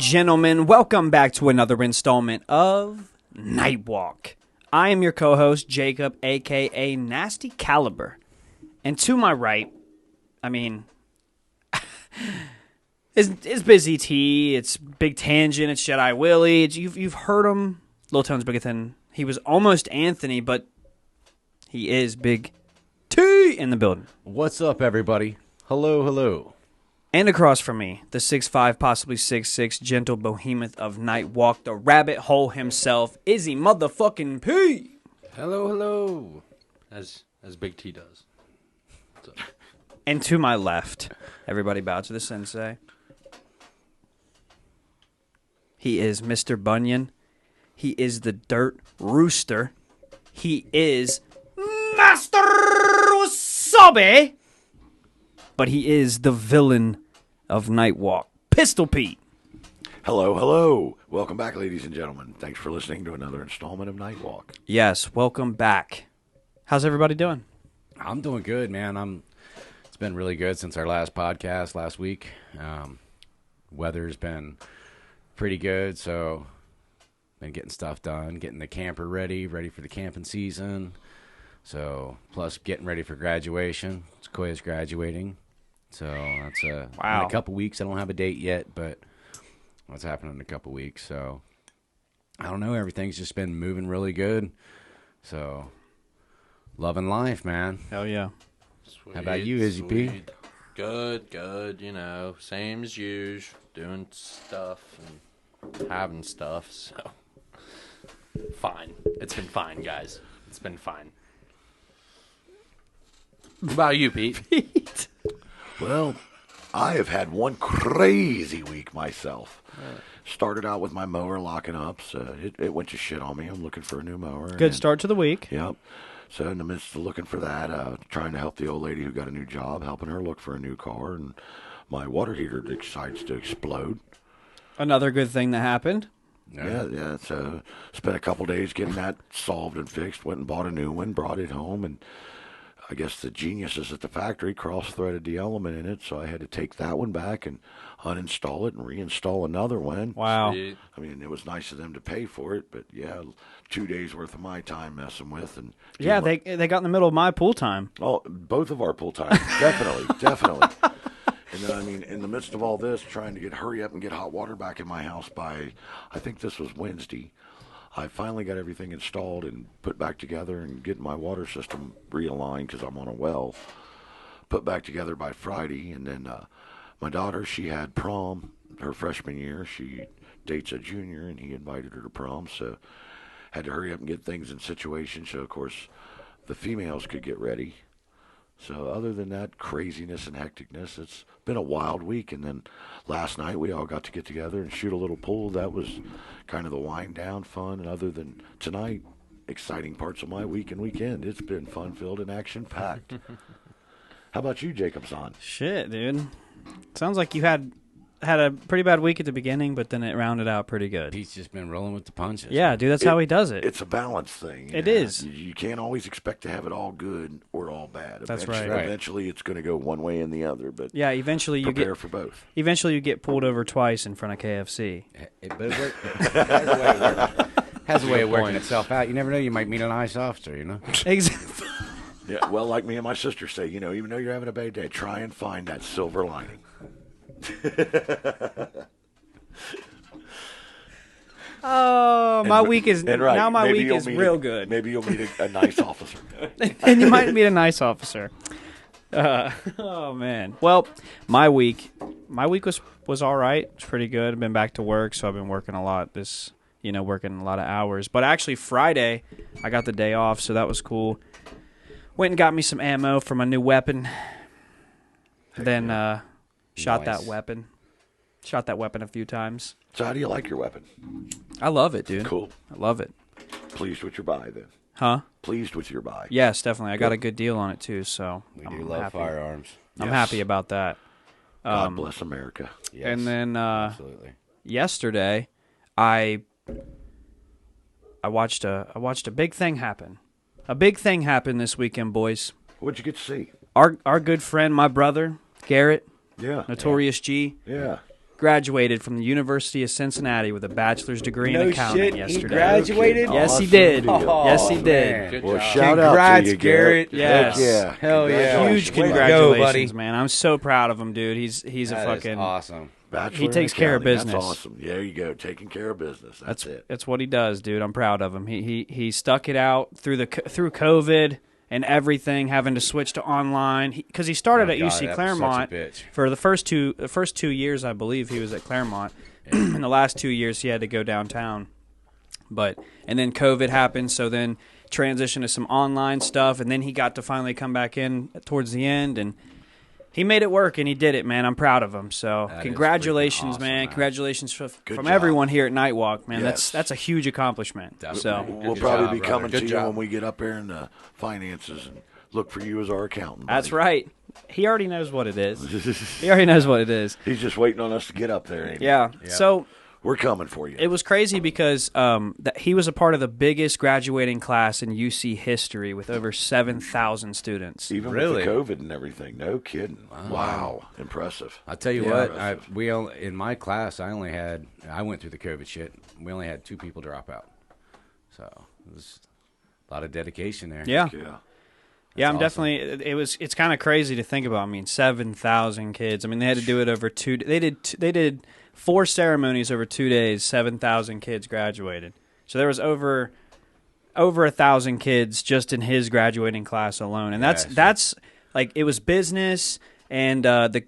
gentlemen, welcome back to another installment of Nightwalk. I am your co-host, Jacob, a.k.a. Nasty Caliber. And to my right, it's Busy T, it's Big Tangent, it's Jedi Willie. You've heard him. Little Tone's bigger than... He was almost Anthony, but he is Big T in the building. What's up, everybody? Hello, hello. And across from me, the 6'5", possibly 6'6", gentle behemoth of Nightwalk, the rabbit hole himself, Izzy motherfucking P. Hello, hello. As Big T does. And to my left, everybody bow to the sensei. He is Mr. Bunyan. He is the Dirt Rooster. He is Master Wasabi. But he is the villain of Nightwalk, Pistol Pete. Hello, hello. Welcome back, ladies and gentlemen. Thanks for listening to another installment of Nightwalk. Yes, welcome back. How's everybody doing? I'm doing good, man. It's been really good since our last podcast last week. Weather's been pretty good, so been getting stuff done, getting the camper ready for the camping season. So, plus getting ready for graduation. Sequoia's graduating. So, that's in a couple weeks. I don't have a date yet, but that's happening in a couple weeks. So, I don't know. Everything's just been moving really good. So, loving life, man. Hell yeah. Sweet, how about you, Izzy P? Good, you know, same as usual, doing stuff and having stuff, so fine. It's been fine, guys. It's been fine. What about you, Pete? Well, I have had one crazy week myself. Started out with my mower locking up, so it went to shit on me. I'm looking for a new mower. Good start to the week. Yep. So in the midst of looking for that, trying to help the old lady who got a new job, helping her look for a new car, and my water heater decides to explode. Another good thing that happened. Yeah. So spent a couple days getting that solved and fixed. Went and bought a new one, brought it home, and I guess the geniuses at the factory cross-threaded the element in it, so I had to take that one back and uninstall it and reinstall another one. Wow. Sweet. I mean, it was nice of them to pay for it, but yeah, 2 days worth of my time messing with. And Yeah, they got in the middle of my pool time. Oh, both of our pool times, definitely. And then, I mean, in the midst of all this, trying to hurry up and get hot water back in my house by, I think this was Wednesday. I finally got everything installed and put back together and getting my water system realigned because I'm on a well. Put back together by Friday, and then my daughter, she had prom her freshman year. She dates a junior, and he invited her to prom, so had to hurry up and get things in situation so, of course, the females could get ready. So other than that craziness and hecticness, it's been a wild week. And then last night we all got to get together and shoot a little pool. That was kind of the wind down fun. And other than tonight, exciting parts of my week and weekend. It's been fun-filled and action-packed. How about you, Jacobson? Shit, dude. Sounds like you had a pretty bad week at the beginning, but then it rounded out pretty good. He's just been rolling with the punches. Yeah, dude, that's how he does it. It's a balance thing. It is. You can't always expect to have it all good or all bad. That's right. Eventually, it's going to go one way and the other. But yeah, eventually you prepare for both. Eventually, you get pulled over twice in front of KFC. But it has a way of working itself out. You never know. You might meet a nice officer, you know? Exactly. Yeah, well, like me and my sister say, you know, even though you're having a bad day, try and find that silver lining. Oh, my week is right, now. My maybe week is real good. Maybe you'll meet a nice officer. And you might meet a nice officer. Oh man. Well, my week was all right. It's pretty good. I've been back to work, so I've been working a lot. Working a lot of hours. But actually, Friday I got the day off, so that was cool. Went and got me some ammo for my new weapon. Then shot that weapon. Shot that weapon a few times. So how do you like your weapon? I love it, dude. Cool. I love it. Pleased with your buy, then? Huh? Pleased with your buy. Yes, definitely. I got a good deal on it, too, so We do love firearms. I'm happy about that. God bless America. Yes, and then absolutely. Yesterday, I watched a big thing happen. A big thing happened this weekend, boys. What'd you get to see? Our good friend, my brother, Garrett, Yeah. Notorious G. Yeah. graduated from the University of Cincinnati with a bachelor's degree in No accounting shit, yesterday. he graduated? Yes, he Awesome did. deal. Yes, he Oh, did. man. Good Well, job. shout out Congrats, to you, Garrett. Yes. Heck yeah. Hell yeah. Huge Way to go, congratulations, buddy. man. I'm so proud of him, dude. He's a That is fucking awesome. Bachelor He in takes care of accounting. business. That's awesome. There you go. Taking care of business. That's it. That's what he does, dude. I'm proud of him. He stuck it out through COVID and everything, having to switch to online because he started at God, UC that was Claremont such a bitch. for the first 2 years, I believe he was at Claremont. In the last 2 years, he had to go downtown, and then COVID happened, so then transitioned to some online stuff, and then he got to finally come back in towards the end, and he made it work, and he did it, man. I'm proud of him. So That is congratulations, freaking awesome, man. man. Congratulations Good from job. everyone here at Nightwalk, man. Yes. That's a huge accomplishment. Definitely. So We'll Good probably job, be brother. coming Good to you job. when we get up there in the finances and look for you as our accountant. that's buddy. right. He already knows what it is. He already knows what it is. He's just waiting on us to get up there. Ain't he? Yeah. Yeah. So We're coming for you. it was crazy because that he was a part of the biggest graduating class in UC history with over 7,000 students. Even Really? with the COVID and everything. No kidding. Wow. Impressive. I'll tell you Yeah. what, in my class, I went through the COVID shit. We only had 2 people drop out. So it was a lot of dedication there. Yeah. Yeah. Yeah, I'm awesome. definitely. It's kind of crazy to think about. I mean, 7,000 kids. I mean, they had to do it over two. They did 4 ceremonies over 2 days. 7,000 kids graduated. So there was over 1,000 kids just in his graduating class alone, and that's like it was business and the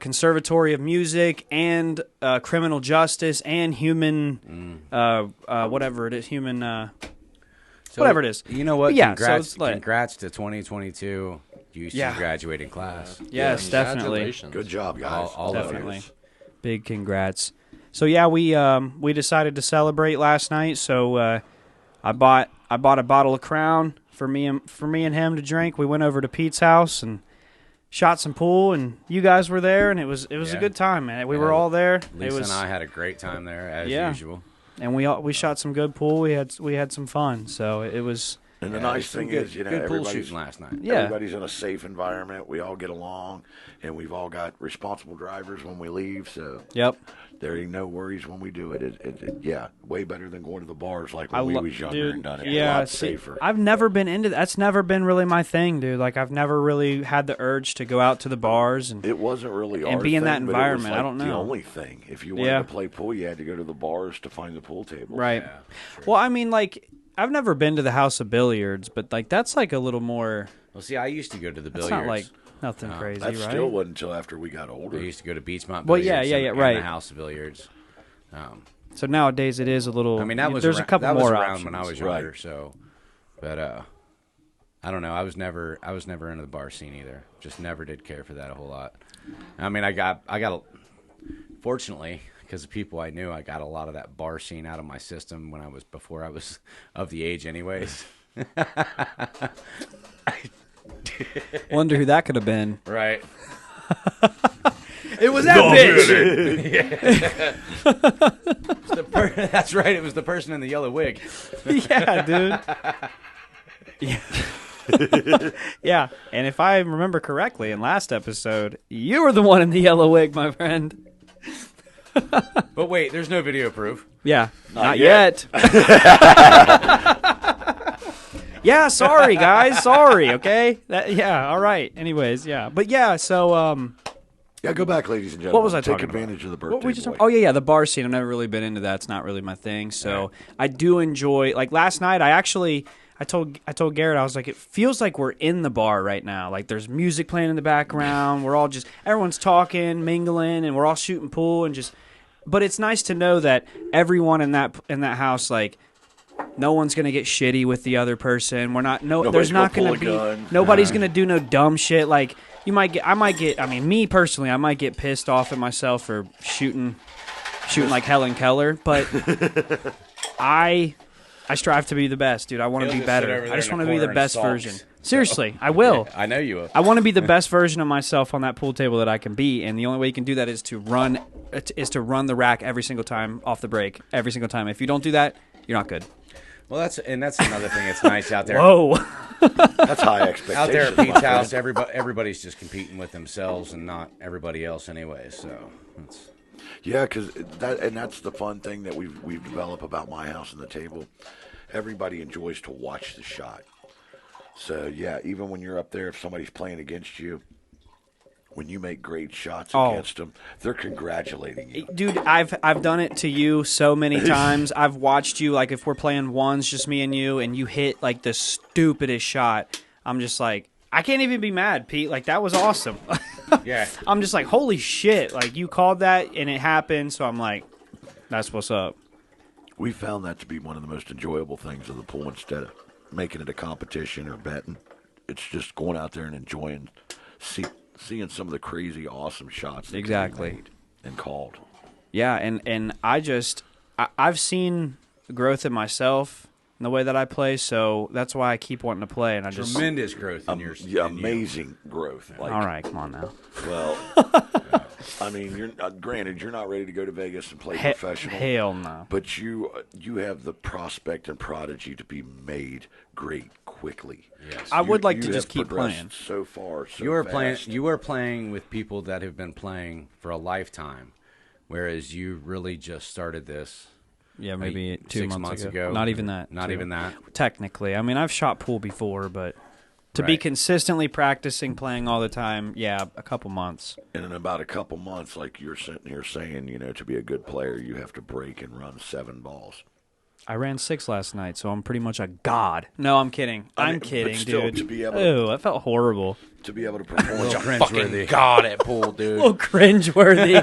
Conservatory of Music and criminal justice and human whatever it is human. So, Whatever it is. You know what? But yeah, so it's congrats to 2022 UC Yeah. graduating class. Yes, definitely. Congratulations. Good job, guys. All of Definitely. it. Big congrats. So yeah, we decided to celebrate last night. So I bought a bottle of Crown for me and him to drink. We went over to Pete's house and shot some pool, and you guys were there, and it was a Yeah. good time, man. We Yeah, were all there. Lisa it was, and I had a great time there as Yeah. usual. and we shot some good pool. We had some fun. So it was And the Yeah, nice some thing good, is, you know, good pool everybody's shooting last night. Yeah. everybody's in a safe environment. We all get along, and we've all got responsible drivers when we leave. So yep. there ain't no worries when we do it. Yeah, way better than going to the bars like when we was younger and done it. A lot safer. I've never been into that's never been really my thing, dude. Like I've never really had the urge to go out to the bars and It wasn't really And our be in thing, that but it was environment, I like don't the know. only thing. If you wanted Yeah. to play pool, you had to go to the bars to find the pool table. right. Yeah, sure. Well, I mean, like I've never been to the House of Billiards, but like that's like a little more. Well, see, I used to go to the It's billiards. not like nothing No, crazy, That right? still wasn't until after we got I older. used to go to Beachmont. Well, Billiards yeah, and right. the House of Billiards. So nowadays it is a little. I mean, that was there's around, a couple that was more around options. when I was Right. younger. So, but I don't know. I was never into the bar scene either. Just never did care for that a whole lot. I mean, I got fortunately, because of people I knew, I got a lot of that bar scene out of my system before I was of the age, anyways. Wonder who that could have been. Right. It was that bitch. That's right. It was the person in the yellow wig. Yeah, dude. Yeah. Yeah, and if I remember correctly, in last episode, you were the one in the yellow wig, my friend. But wait, there's no video proof. Yeah, not yet. Yeah, sorry guys, sorry. Okay, all right. Anyways, yeah, but yeah. So, Yeah, go back, ladies and gentlemen. what was I Take talking about? advantage of the birthday What we just boy. oh yeah, the bar scene. I've never really been into that. It's not really my thing. So I do enjoy. Like last night, I told Garrett, I was like, it feels like we're in the bar right now. Like there's music playing in the background. We're all everyone's talking, mingling, and we're all shooting pool and just. But it's nice to know that everyone in that house, like, no one's gonna get shitty with the other person. Nobody's There's not gonna gonna pull a be gun. nobody's gonna do no dumb shit. Like I might get. I mean, me personally, I might get pissed off at myself for shooting like Helen Keller, but I strive to be the best, dude. I want to He'll be just sit better. over I there just in want the to be the corner and best sulks. version. Seriously, I will. I know you will. I want to be the best version of myself on that pool table that I can be, and the only way you can do that is to run the rack every single time off the break, every single time. If you don't do that, you're not good. Well, that's another thing that's nice out there. Whoa. That's high expectations. Out there at my Pete's friend. house, everybody's just competing with themselves and not everybody else anyway. So, Yeah, because that's the fun thing that we've developed about my house and the table. Everybody enjoys to watch the shot. So yeah, even when you're up there, if somebody's playing against you, when you make great shots against them, they're congratulating you. Dude, I've done it to you so many times. I've watched you, like, if we're playing ones, just me and you hit, like, the stupidest shot. I'm just like, I can't even be mad, Pete. Like, that was awesome. Yeah. I'm just like, holy shit. Like, you called that, and it happened, so I'm like, that's what's up. We found that to be one of the most enjoyable things of the pool instead of making it a competition or betting. It's just going out there and enjoying, seeing some of the crazy, awesome shots that can be made and called. Yeah, and I've seen growth in myself in the way that I play, so that's why I keep wanting to play. And I just Tremendous growth in your amazing growth. Like, all right, come on now. Well, I mean, you're granted you're not ready to go to Vegas and play professional. Hell no. But you have the prospect and prodigy to be made great quickly. Yes. I would like you to just have keep progressed playing. so far. So You are fast. playing with people that have been playing for a lifetime, whereas you really just started this. Yeah, maybe 2 6 months, months ago. ago. Not even that. Not even that. Technically. I mean, I've shot pool before, but to be Right. consistently practicing, playing all the time, yeah, a couple months. And in about a couple months, like you're sitting here saying, to be a good player, you have to break and run 7 balls. I ran 6 last night, so I'm pretty much a god. No, I'm kidding. I'm but kidding, still, dude. to be able to- Ooh, that felt horrible. To be able to perform. Fucking god at pool, dude. Oh, cringeworthy.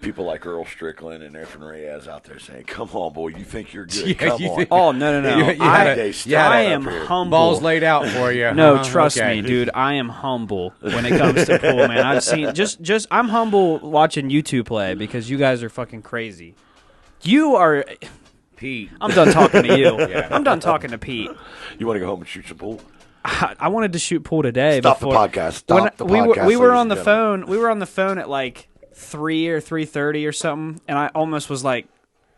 People like Earl Strickland and Efren Reyes out there saying, "Come on, boy, you think you're good? Come you on." think- Oh, no. You had I it am up here. humble. Balls laid out for you. No, huh? trust Okay. me, dude. I am humble when it comes to pool, man. I've seen just I'm humble watching you two play because you guys are fucking crazy. You are. Pete. I'm done talking to you. Yeah. I'm done talking to Pete. You want to go home and shoot some pool? I wanted to shoot pool today. Stop before, the podcast. Stop the we podcast. we were ladies on the and gentlemen. phone. We were on the phone at like 3 or 3:30 or something, and I almost was like,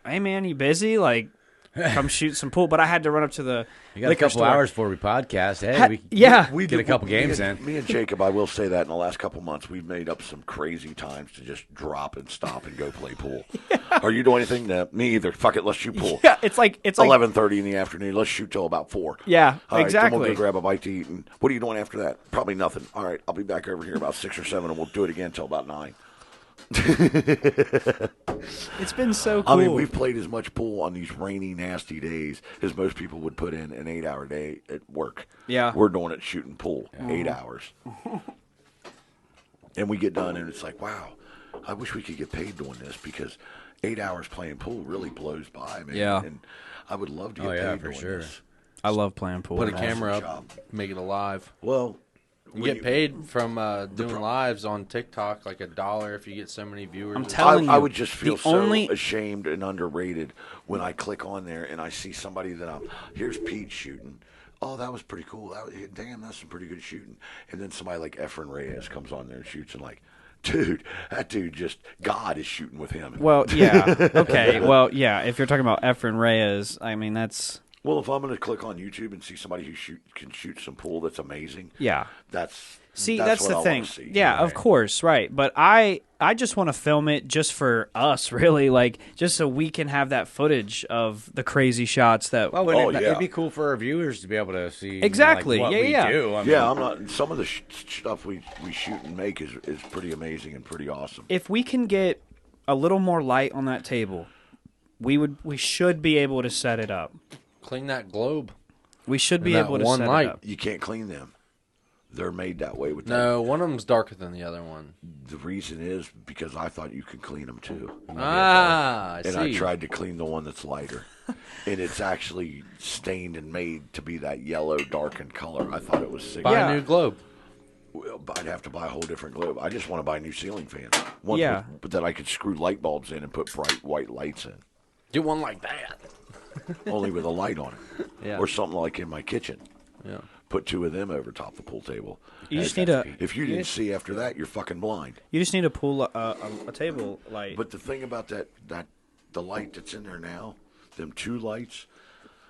"Hey man, you busy? Like, come shoot some pool." But I had to run up to the You got a liquor couple store. hours before we podcast. Hey, Yeah. we get a couple games me in. and, Me and Jacob, I will say that in the last couple months, we've made up some crazy times to just drop and stop and go play pool. Are you doing anything? No, me either. Fuck it, let's shoot pool. Yeah, it's like 11:30 in the afternoon. Let's shoot till about 4. Yeah, All right, exactly. Then we'll go grab a bite to eat. And what are you doing after that? Probably nothing. All right, I'll be back over here about 6 or 7, and we'll do it again till about 9. It's been so cool. I mean, we've played as much pool on these rainy, nasty days as most people would put in an 8-hour day at work. Yeah. We're doing it shooting pool, 8 hours. And we get done, and it's like, wow, I wish we could get paid doing this because 8 hours playing pool really blows by, man. Yeah. And I would love to get Oh, yeah, paid for doing sure. this. I love playing pool. Put a man. camera up, job. make it alive. Well, You when get paid from doing lives on TikTok, like $1 if you get so many viewers. I'm It's- telling I you, would just feel the so only- ashamed and underrated when I click on there and I see somebody that here's Pete shooting. Oh, that was pretty cool. Damn, that's some pretty good shooting. And then somebody like Efren Reyes comes on there and shoots and like, dude, that dude just, God is shooting with him. Well, yeah. Okay. Well, yeah. If you're talking about Efren Reyes, I mean that's Well, if I'm going to click on YouTube and see somebody who can shoot some pool that's amazing, yeah. that's That's what the I thing. wanna see. Yeah, of course, right. But I just want to film it just for us, really, like just so we can have that footage of the crazy shots that. Well, wouldn't Oh, it, yeah. it'd be cool for our viewers to be able to see Exactly. what Yeah, we yeah. do. I mean, Yeah, I'm not. Some of the stuff we shoot and make is pretty amazing and pretty awesome. If we can get a little more light on that table, we should be able to set it up. Clean that globe. We should be And that able to one set light. it up. You can't clean them. They're made that way with that. No, one of them's darker than the other one. The reason is because I thought you could clean them too. I And see. I tried to clean the one that's lighter. And it's actually stained and made to be that yellow darkened color. I thought it was sick. Buy Yeah. a new globe. Well, I'd have to buy a whole different globe. I just want to buy new ceiling fans. One Yeah. but that I could screw light bulbs in and put bright white lights in. Do one like that. Only with a light on it. Yeah. Or something like in my kitchen. Yeah. Put 2 of them over top the pool table. You just need a If you didn't see after that, you're fucking blind. pull a table light. But the thing about the light that's in there now, them 2 lights,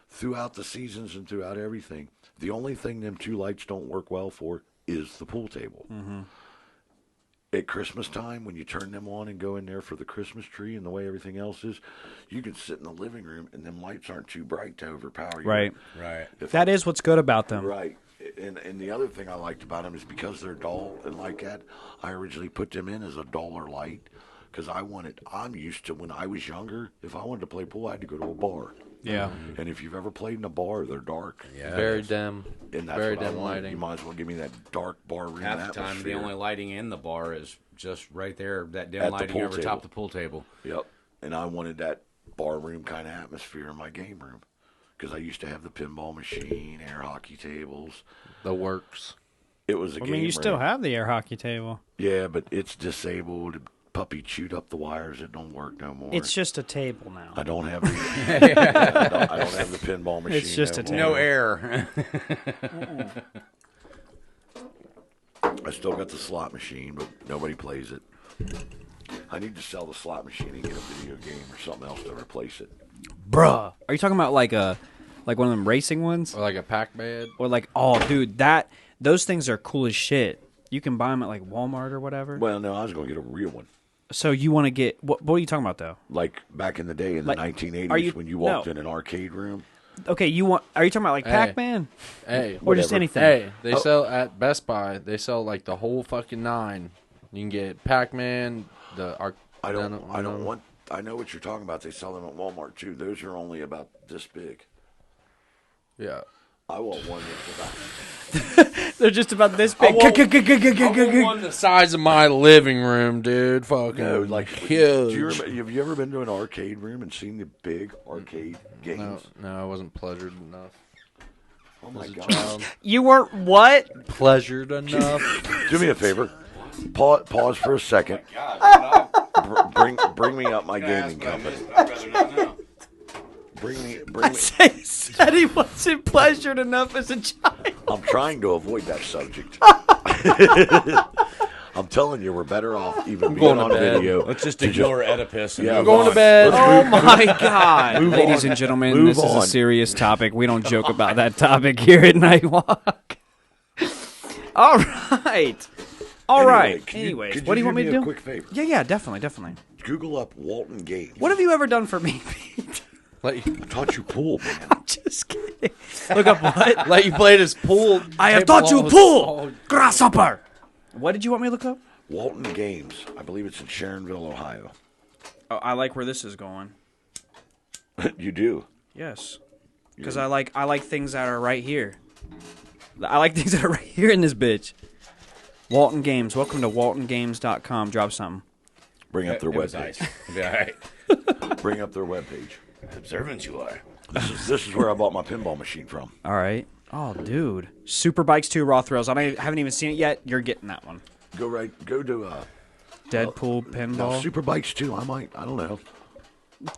throughout the seasons and throughout everything, the only thing them 2 lights don't work well for is the pool table. at Christmas time, when you turn them on and go in there for the Christmas tree and the way everything else is, you can sit in the living room and them lights aren't too bright to overpower you. Right. Right. That is what's good about them. Right. And the other thing I liked about them is because they're dull and like that, I originally put them in as a duller light because I'm used to when I was younger, if I wanted to play pool, I had to go to a bar. Yeah. And if you've ever played in a bar, they're dark. Yeah. Very dim. And that's Very what I dim want. lighting. You might as well give me that dark bar room Half the time, atmosphere. the only lighting in the bar is just right there, that dim At the lighting pool over table. top the pool table. Yep. And I wanted that bar room kind of atmosphere in my game room because I used to have the pinball machine, air hockey tables. The works. It was a I game mean, you still room. have the air hockey table. Yeah, but it's disabled. Puppy chewed up the wires. It don't work no more. It's just a table now. I don't have the, I don't have the pinball machine. It's just no a more. No air. I still got the slot machine, but nobody plays it. I need to sell the slot machine and get a video game or something else to replace it. Bruh. Are you talking about like one of them racing ones? Or like a Pac-Man. Or like, oh, dude, those things are cool as shit. You can buy them at like Walmart or whatever. Well, no, I was going to get a real one. So you want to get what are you talking about though? Like back in the day in the Like, 1980s when you walked no. in an arcade room. Okay, are you talking about like Hey. Pac-Man Hey. or just whatever. anything? Hey, they Oh. sell at Best Buy. They sell like the whole fucking 9. You can get Pac-Man, the I don't want. I know what you're talking about. They sell them at Walmart too. Those are only about this big. Yeah. I want one that's about. They're just about this I big. want one the size of my living room, dude. Fucking No, like huge. have you ever been to an arcade room and seen the big arcade games? No, I wasn't pleasured enough. Oh my As a god! child. You weren't what? Pleasured enough. Do me a favor. Pause for a second. Bring me up my gaming company. Bring me. He said he wasn't pleasured enough as a child. I'm trying to avoid that subject. I'm telling you, we're better off even being going to on bed. video. Let's just ignore Oedipus. And Yeah, move Going to on. bed. Oh my God, ladies and gentlemen, Move this is on. a serious topic. We don't joke about that topic here at Nightwalk. All right. All right. Could Anyways, could what do you want me do to me do? a quick favor. Yeah, definitely. Google up Walton Games. What have you ever done for me, Pete? Let you, I taught you pool, man. I'm just kidding. Look up what? let you play this pool. I have table taught you all- pool, grasshopper. What did you want me to look up? Walton Games. I believe it's in Sharonville, Ohio. Oh, I like where this is going. You do. Yes, because I like things that are right here. I like things that are right here in this bitch. Walton Games. Welcome to WaltonGames.com. Drop something. Bring up their It was webpage. ice. It'll be all right. Bring up their webpage. Observant you are. This is where I bought my pinball machine from. All right. Oh, dude. Super Bikes 2 Raw Thrills. I haven't even seen it yet. You're getting that one. Go to Deadpool now pinball. Super Bikes too. I don't know.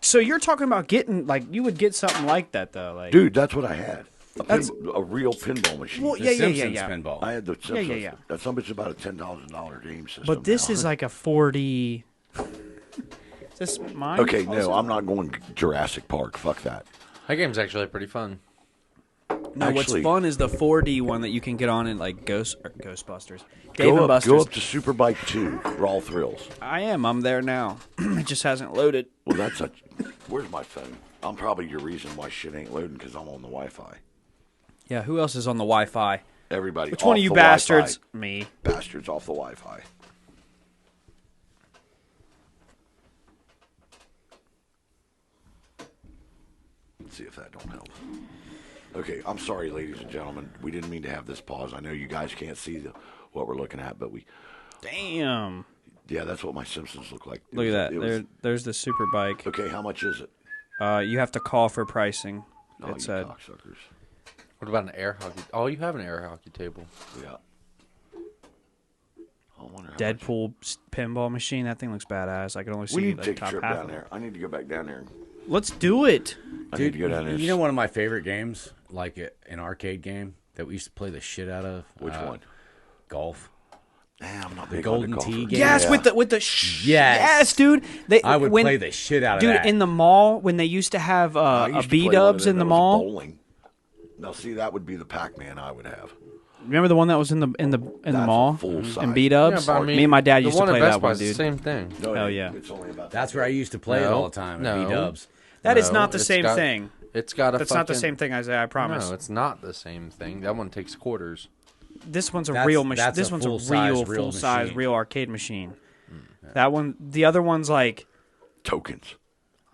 So you're talking about getting you would get something like that though, like Dude, that's what I had. That's- A real pinball machine. Well, The yeah, Simpsons yeah. pinball. I had the Simpsons. yeah. That's something about a $10,000 game system. But this now. is like a 40. Is this mine? Okay, no, I'm not going Jurassic Park. Fuck that. That game's actually pretty fun. No, Actually- what's fun is the 4D one that you can get on in like Ghostbusters. Dave Go and up Buster's. to Super Bike 2, Raw Thrills. I'm there now. It just hasn't loaded. Well, that's a. Where's my phone? I'm probably your reason why shit ain't loading because I'm on the Wi-Fi. Yeah, who else is on the Wi-Fi? Everybody. Which off one of you the bastards? Wi-Fi. Me. Bastards off the Wi-Fi. Let's see if that don't help. Okay, I'm sorry, ladies and gentlemen. We didn't mean to have this pause. I know you guys can't see what we're looking at, but Damn. yeah, that's what my Simpsons look like. Look at that. There's the super bike. Okay, how much is it? You have to call for pricing. Oh, It you said. Uh, cocksuckers. What about an air hockey? Oh, you have an air hockey table. Yeah. I wonder how much- Deadpool pinball machine. That thing looks badass. I can only see We need to like take a top trip half. down of it. there. I need to go back down there. Let's do it. I need to go down there. You know one of my favorite games, like an arcade game that we used to play the shit out of? Which one? Golf. Nah, I'm not The big Golden on the Tee golfer. game? Yes, Yeah. with the Yes. yes, dude. I would play the shit out of dude that. in the mall when they used to have I a used to B play one of Dubs them in the that was mall. bowling. Now, see, that would be the Pac-Man I would have. Remember the one that was in the mall full size. in B-dubs? Yeah, but I mean, Me and my dad the used to one at play Best that Buy one, is the dude. same thing. No, Hell yeah. It's only about That's where I used to play it all the time at B-dubs. That is No, not the it's same got- thing. It's got a That's not the same thing, Isaiah. I promise. No, it's not the same thing. That one takes quarters. This one's a That's- real machine. that's This a one's a full-size, real real full-size, machine. real arcade machine. That one, the other one's like tokens.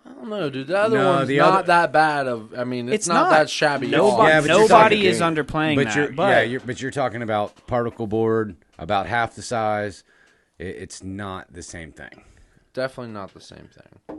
I don't know, dude. The other No, one's the not other- that bad. It's it's not that shabby. at all. Nobody, Yeah, but you're nobody talking is game. underplaying But that. you're but but you're talking about particle board, about half the size. It's not the same thing. Definitely not the same thing.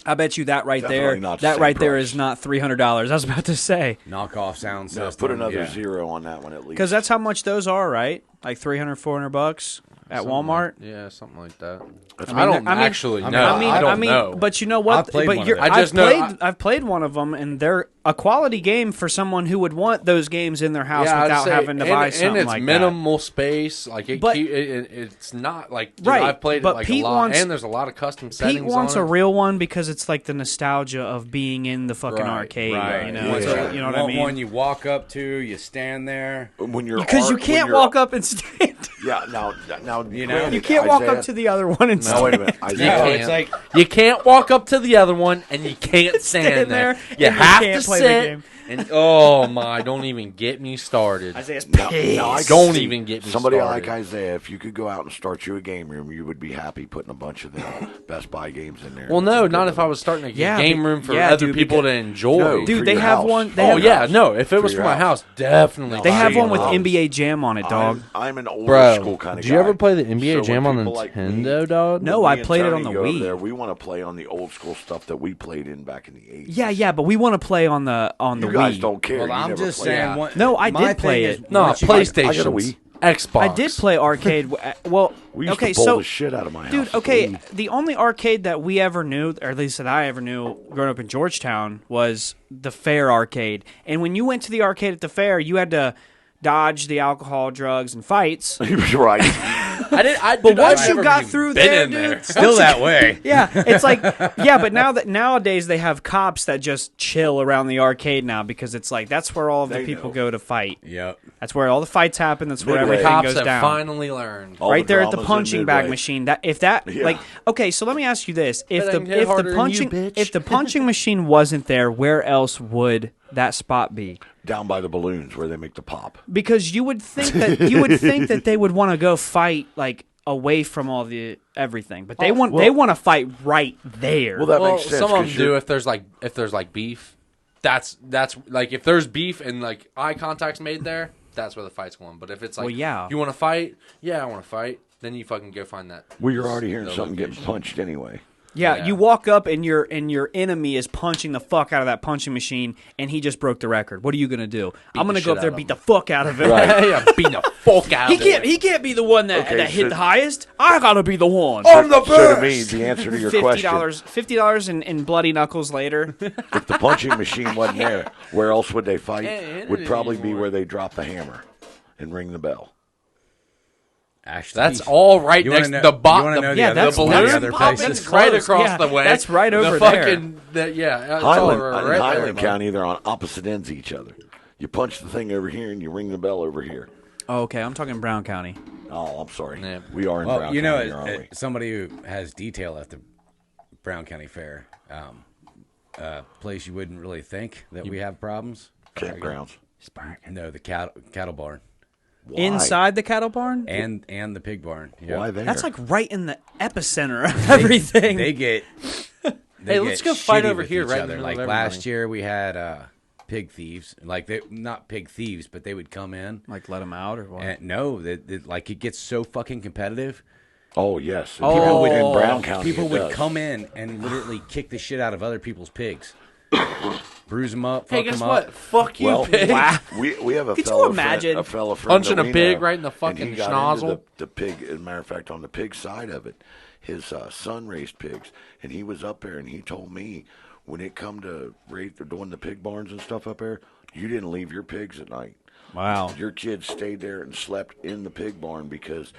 I bet you that right Definitely there, not the that same right there price. is not $300. I was about to say Knockoff sound system. No, put another yeah. 0 on that one at least. because that's how much those are, right? Like $300-$400 at Something Walmart. like- yeah, something like that. That's I don't I mean- actually I know. I don't know. But you know what? I've played but one of you're, them. I just know- I've played one of them, and they're a quality game for someone who would want those games in their house I'd without say- having to buy and something it's like minimal space. Like But- it's not like dude, Right, I've played but it like Pete a lot, wants- and there's a lot of custom that. settings. Pete wants on a it. real one because it's like the nostalgia of being in the fucking arcade. Right. You know, Yeah. So, you know what I Want mean? one you walk up to, you stand there. when you're Because you when can't you're- walk up and stand. Yeah, now You know, You can't walk Isaiah- up to the other one and No, wait a stand. minute. You Isaiah, can't. it's like You can't walk up to the other one, and you can't stand there. and You you have can't to play the sit. game. And oh my, don't even get me started. Isaiah's Now, pissed. now I can Don't see even get me somebody started. like Isaiah. If you could go out and start you a game room, you would be happy putting a bunch of the Best Buy games in there. Well, no, not if I was starting a Yeah, game room for yeah, other dude, people to because- enjoy. No, Dude, for they your have house. one. They Oh have, yeah, no. If it For was your for my house. house, definitely. They have buy one with one. NBA Jam on it, dog. I'm an older Bro, school kind of do guy. you ever play the NBA So when Jam on people like me- Nintendo, dog? No, me I and played it Tony on the go over Wii. There, we want to play on the old school stuff that we played in back in the 80s. Yeah, but we want to play on the You guys Wii. don't care. well, You I'm never just played. saying. Yeah. What, No, I my did play thing it. is, No, once you- PlayStation. I got a Wii. Xbox. I did play arcade. Well, We used okay, to bowl so the shit out of my house. dude, okay, the only arcade that we ever knew, or at least that I ever knew, growing up in Georgetown, was the Fair arcade. And when you went to the arcade at the Fair, you had to dodge the alcohol, drugs, and fights. You're right. I did. But once you got through there, dude, still that way. yeah, it's like but nowadays they have cops that just chill around the arcade now because it's like that's where all of the They people know. go to fight. Yep. That's where all the fights happen. That's where Midway. everything Cops goes have down. finally learned. All Right the there at the dramas in punching bag Midway. machine. Yeah. Like okay, so let me ask you this: Bet I can hit harder than you, bitch. if the punching machine wasn't there, where else would that spot be? Down by the balloons where they make the pop. Because you would think that they would want to go fight like away from all the everything, but they want to fight right there. Well, that Well, makes sense. some of 'cause them do you're- if there's like beef. That's like if there's beef and like eye contact's made there, that's where the fight's going. But if it's like, Well, yeah. you want to fight? Yeah, I want to fight. Then you fucking go find that. Well, you're already hearing the something getting location. punched anyway. Yeah, you walk up and your enemy is punching the fuck out of that punching machine, and he just broke the record. What are you gonna do? I'm gonna the go up shit there, out of beat him. the fuck out of him. Yeah, beat the fuck out He of can't. it. He can't be the one that Okay, hit so- the highest. I gotta be the one. I'm the So to me, the answer to your question, $50 in bloody knuckles later. if the punching machine wasn't there, where else would they fight? Can't hit Would it probably be anymore. where they drop the hammer and ring the bell. Actually, That's all right You next wanna to the know- bot. you wanna know the yeah, other- that's- the that's- other that's places? close. right across Yeah, the way. that's right over the there. fucking, it's all Highland, right in there, Highland bud. County, they're on opposite ends of each other. You punch the thing over here and you ring the bell over here. Oh, okay, I'm talking Brown County. Oh, I'm sorry. Yeah. We are in Well, Brown you know, County, aren't we? somebody who has detail at the Brown County Fair, place you wouldn't really think that we have problems. Campgrounds. No, the cattle barn Why? Inside the cattle barn. and the pig barn. Yeah. Why there? That's like right in the epicenter of everything. They get. Hey, let's go fight shitty over with here each right in the other. middle Like of last everybody. year, we had pig thieves. Like they not pig thieves, but they would come in. like let them out or what? And no, like it gets so fucking competitive. Oh, yes. And Oh. people would, in Brown County, People it would does. come in and literally kick the shit out of other people's pigs, bruise them up, Hey, fuck guess them what? up. Fuck you, Well, pig. we have a Could you fellow imagine friend, friend punching that a we pig know, right in the and fucking he got schnozzle? into the pig. As a matter of fact, on the pig side of it, his son raised pigs, and he was up there, and he told me when it come to doing the pig barns and stuff up there, you didn't leave your pigs at night. Wow. Your kids stayed there and slept in the pig barn because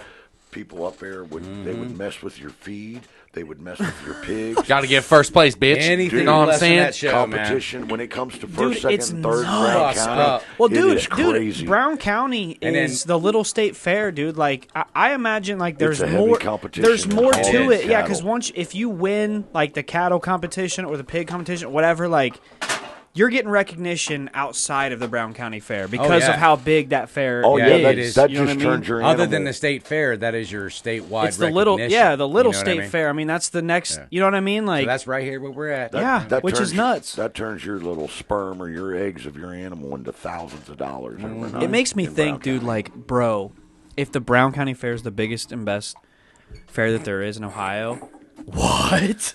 people up there would they would mess with your feed. They would mess with your pigs. Got to get first place, bitch. Anything you know what I'm less than saying? that show, Competition when it comes to first, Dude, it's second, third, nuts, Brown County. Well, it is crazy. dude, Brown County And is then- the little state fair, dude. Like, I imagine, like, there's a heavy more. competition There's in more all to the it, yeah. Because cattle. if you win like the cattle competition or the pig competition, whatever, like, you're getting recognition outside of the Brown County Fair because yeah. of how big that fair Oh Yeah, yeah, is. it is. that You know just what I mean? turns your Other animal. than the state fair, that is your statewide It's the little, recognition. the little You know what state I mean? fair. I mean, that's the next. Yeah. You know what I mean? Like, So that's right here where we're at. yeah, which turns is nuts. That turns your little sperm or your eggs of your animal into thousands of dollars. overnight It makes me in think, Brown dude, County. like, bro, if the Brown County Fair is the biggest and best fair that there is in Ohio, what?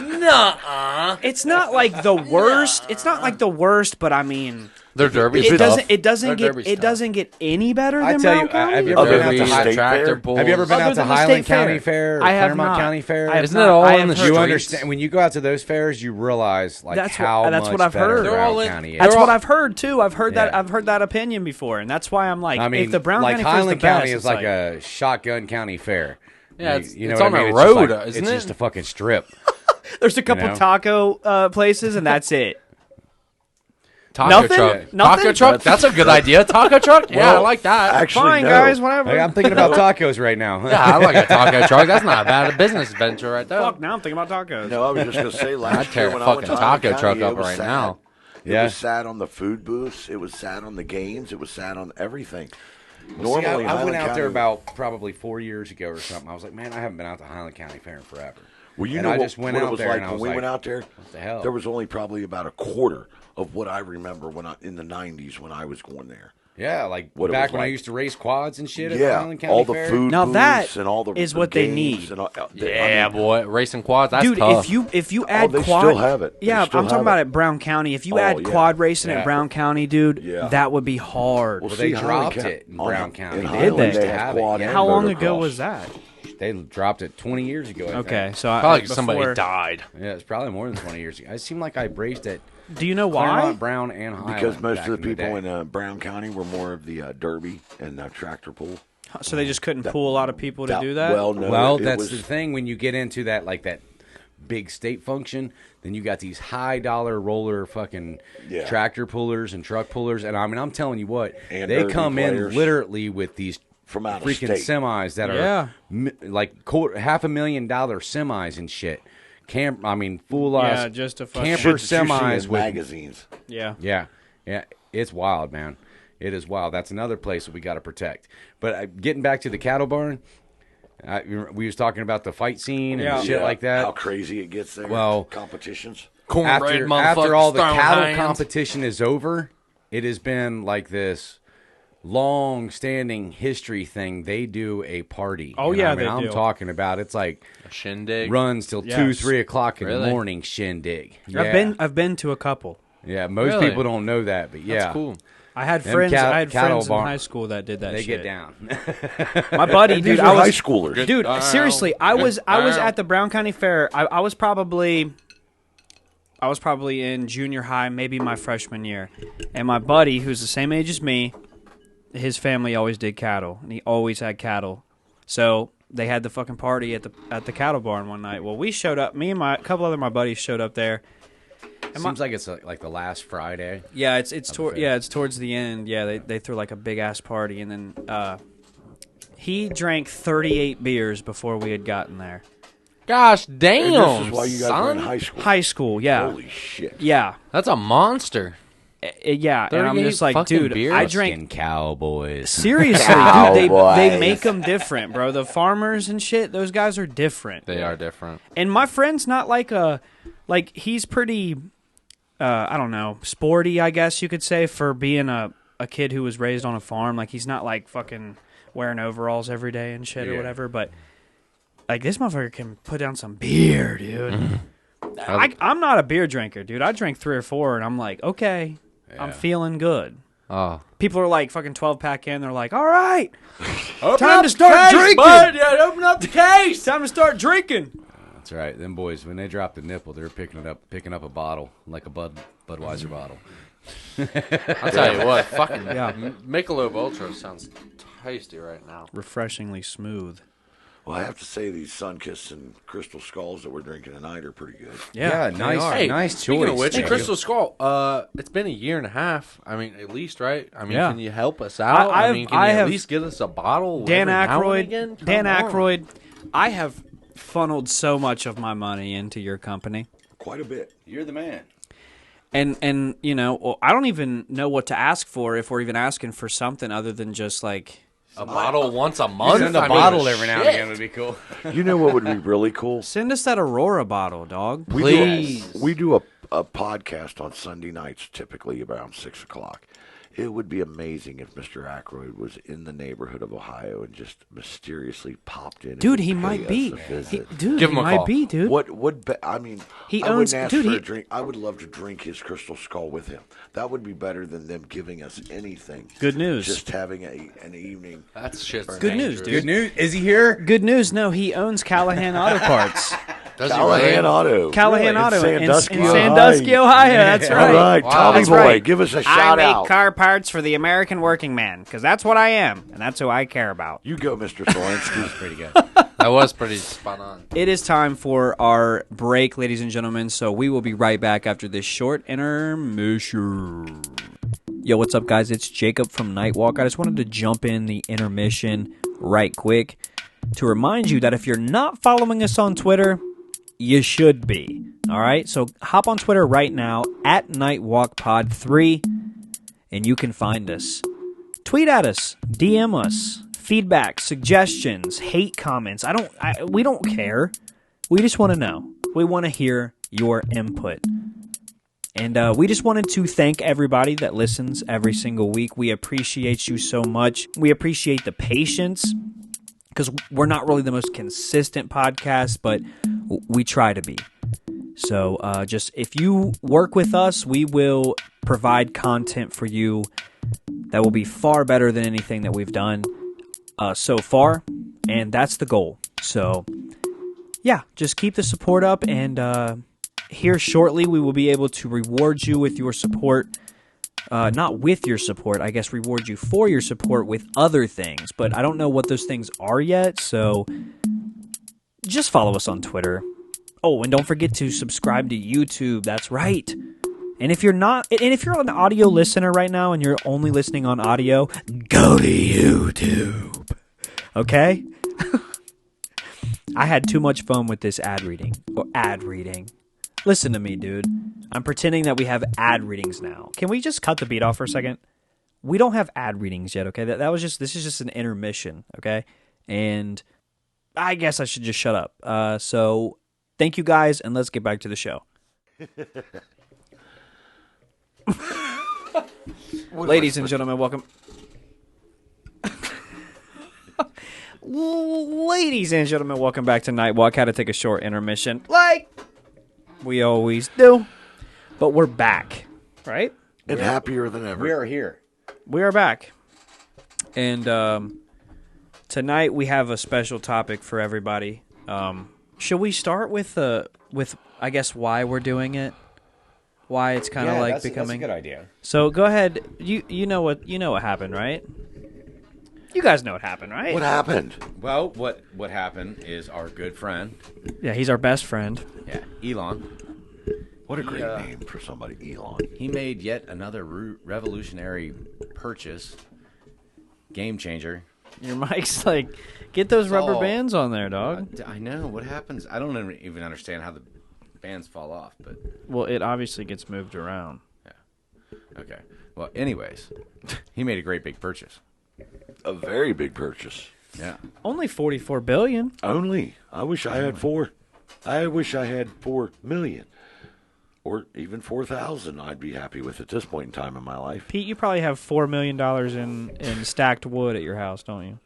Nuh-uh. It's not like the worst. It's not like the worst, but I mean, Their derby it stuff. doesn't. It doesn't Their get. derby's It tough. doesn't get any better I than tell Brown you, County. have you ever been out Derby, to State tractor Fair? pulls. Have you ever been Other out to than the Highland state fair. County Fair or I have Claremont not. County Fair? I have Isn't not. it all I in have the heard- You streets? understand when you go out to those fairs, you realize like That's how what- that's much what I've better heard. They're all Brown in- County is. That's They're what all- I've heard too. I've heard that. Yeah. I've heard that opinion before, and that's why I'm like, I mean, if the Brown like County Fair is the Highland best, County is it's like a shotgun county fair. Yeah, You know it's what on I mean? the It's just road, like- isn't It's it? just a fucking strip. There's a couple know? taco places, and that's it. Taco Nothing? truck. Nothing? Taco truck. That's a good idea. Taco truck. Yeah, I like that. Actually, Fine, no. guys, whatever. Hey, I'm thinking about tacos right now. Yeah, I like a taco truck. That's not a bad business venture right there. Fuck, now I'm thinking about tacos. No, I was just gonna say last I'd tear year a when I went fucking to Highland taco truck County, up it was right sad. now. It Yeah. was sad on the food booths. It was sad on the games. It was sad on everything. See, Normally, I went Highland out County, there about probably 4 years ago or something. I was like, man, I haven't been out to Highland County Fair in forever. Well, you and know I what, just went what out it was there like and I when was we like, went out there. what the hell? There was only probably about a quarter of what I remember in the '90s when I was going there. Yeah, like What it back was when I like. used to race quads and shit at the Yeah, Highland County all the Fair. food Now booths that and all the is the what they games need. and all, Yeah, boy, racing quads. That's Dude, tough. if you add they quad, still have it. They Yeah, I'm still talking have about it. at Brown County. If you Oh, add yeah. quad racing Yeah. at Brown County, dude, Yeah. that would be hard. Well, Well, they see, Highland dropped County- it in on Brown the- County. in They Highland, Did they? they have have it, quad yeah. and How long ago motocross. was that? They dropped it 20 years ago. I think. Okay, so Probably before, somebody died. Yeah, it's probably more than 20 years ago. It seemed like I raced at Do you know why? Claremont, Brown, and Highland. Because most back of the people day. in Brown County were more of the derby and tractor pull. So they just couldn't pull a lot of people to do that. Well, no, Well, it that's was, the thing. When you get into that, like that big state function, then you got these high dollar roller fucking Yeah. tractor pullers and truck pullers. And I mean, I'm telling you what, And they derby come in players. literally with these From out of freaking state. semis that Yeah. are like $500,000 semis and shit. Full Yeah, just a fucking- camper shit that you see semis in with magazines. Yeah. yeah, it's wild, man. It is wild. That's another place that we got to protect. But getting back to the cattle barn, we was talking about the fight scene and Yeah. shit like that. How crazy it gets there. Well, competitions. Cornbread After all the motherfuckers throwing cattle hands. competition is over, it has been like this long-standing history thing. They do a party. Oh, And yeah, I mean, they I'm do. talking about it's like A shindig. runs till Yes. 2-3 o'clock in the Really? morning shindig. Yeah. I've been to a couple. Yeah, most Really? people don't know that, but yeah, That's cool. I had Them friends. cat- I had cattle friends in barn- high school that did that. they shit. get down. My buddy, These dude, are I high was schoolers. dude. Wow. Seriously, I was Wow. at the Brown County Fair. I was probably in junior high, maybe my freshman year, and my buddy, who's the same age as me, his family always did cattle, and he always had cattle. So they had the fucking party at the cattle barn one night. Well, we showed up. Me and a couple other my buddies showed up there. Seems like it's like the last Friday. Yeah, it's fair. it's towards the end. Yeah, they threw like a big ass party, and then he drank 38 beers before we had gotten there. Gosh damn, And this is why you guys were in son. high school. High school, yeah, Holy shit. yeah, That's a monster. yeah. And I'm 38 just like, fucking dude, beers? I drank. Fucking cowboys. Seriously, dude, they Cowboys. make them different, bro. The farmers and shit, those guys are different. They are different. And my friend's not he's pretty, I don't know, sporty, I guess you could say, for being a kid who was raised on a farm. Like, he's not like fucking wearing overalls every day and shit or Yeah. whatever. But like, this motherfucker can put down some beer, dude. I'm not a beer drinker, dude. I drank 3 or 4, and I'm like, okay, I'm feeling good. Oh, People are like fucking 12-pack in. They're like, all right, time to start drinking. Yeah, open up the case. Time to start drinking. That's right. Them boys, when they drop the nipple, they're picking up a bottle like a Budweiser bottle. I'll tell you what, fucking Yeah. Michelob Ultra sounds tasty right now. Refreshingly smooth. Well, I have to say these Sunkist and Crystal Skulls that we're drinking tonight are pretty good. Yeah, they nice. are. Hey, Nice speaking choice. of which, Thank Crystal Skull, it's been a year and a half. I mean, at least, right? I mean, Yeah. can you help us out? I mean, have- can I you have- at least get us a bottle Dan every now and Aykroyd. again? Dan Come on. Aykroyd. I have funneled so much of my money into your company. Quite a bit. You're the man. And you know, well, I don't even know what to ask for if we're even asking for something other than just like A bottle once a month? Send a I mean, bottle every now and shit. again would be cool. You know what would be really cool? send us that Aurora bottle, dog. Please. We do a podcast on Sunday nights, typically around 6 o'clock. It would be amazing if Mr. Aykroyd was in the neighborhood of Ohio and just mysteriously popped in. Dude, and he paid might us be. a visit. Dude, Give he him a might call. be, dude. What would I mean? He I owns- wouldn't ask dude, for he- a drink. I would love to drink his Crystal Skull with him. That would be better than them giving us anything. Good news. Just having an evening. That's shit's Good news, dangerous. dude. Good news. Is he here? Good news. No, he owns Callahan Auto Parts. Does he Callahan really? Auto. Callahan Really? Auto in Sandusky, Sandusky, Ohio. That's All right. right, Wow. Tommy That's Boy, right. give us a I shout make out. car parts for the American working man because that's what I am, and that's who I care about. You go, Mr. Zelensky. Pretty good. That was pretty spot on. It is time for our break, ladies and gentlemen. So we will be right back after this short intermission. Yo, what's up, guys? It's Jacob from Nightwalk. I just wanted to jump in the intermission right quick to remind you that if you're not following us on Twitter, you should be. All right? So hop on Twitter right now at NightwalkPod3, and you can find us. Tweet at us, DM us, feedback, suggestions, hate comments. We don't care. We just want to know. We want to hear your input. And we just wanted to thank everybody that listens every single week. We appreciate you so much. We appreciate the patience because we're not really the most consistent podcast, but we try to be. So just if you work with us, we will provide content for you that will be far better than anything that we've done so far. And that's the goal. So yeah, just keep the support up. And here shortly, we will be able to reward you with your support. Not with your support, I guess reward you for your support with other things. But I don't know what those things are yet. So just follow us on Twitter. Oh, and don't forget to subscribe to YouTube. That's right. And if you're not, and if you're an audio listener right now and you're only listening on audio, go to YouTube. Okay? I had too much fun with this ad reading. Listen to me, dude. I'm pretending that we have ad readings now. Can we just cut the beat off for a second? We don't have ad readings yet, okay? This is just an intermission, okay? And I guess I should just shut up. So thank you guys, and let's get back to the show. Ladies and gentlemen, welcome. Ladies and gentlemen, welcome back to Nightwalk. Had to take a short intermission, like we always do, but we're back, right? And happier than ever. We are here. We are back, and tonight we have a special topic for everybody. Should we start with I guess why we're doing it? Why it's kind of like becoming. That's a good idea. So go ahead. You know what happened, right? You guys know what happened, right? What happened? Well, what happened is our good friend, Yeah, he's our best friend. Elon. What a great name for somebody, Elon. He made yet another revolutionary purchase, game changer. Your mic's like, get those rubber all- bands on there, dog. I know what happens. I don't even understand how the bands fall off, but Well, it obviously gets moved around. okay. Well, anyways, he made a great big purchase. A very big purchase. Yeah. Only $44 billion. Only. I wish I had 4. I wish I had 4 million. Or even 4,000 I'd be happy with at this point in time in my life. Pete, you probably have $4 million in stacked wood at your house, don't you?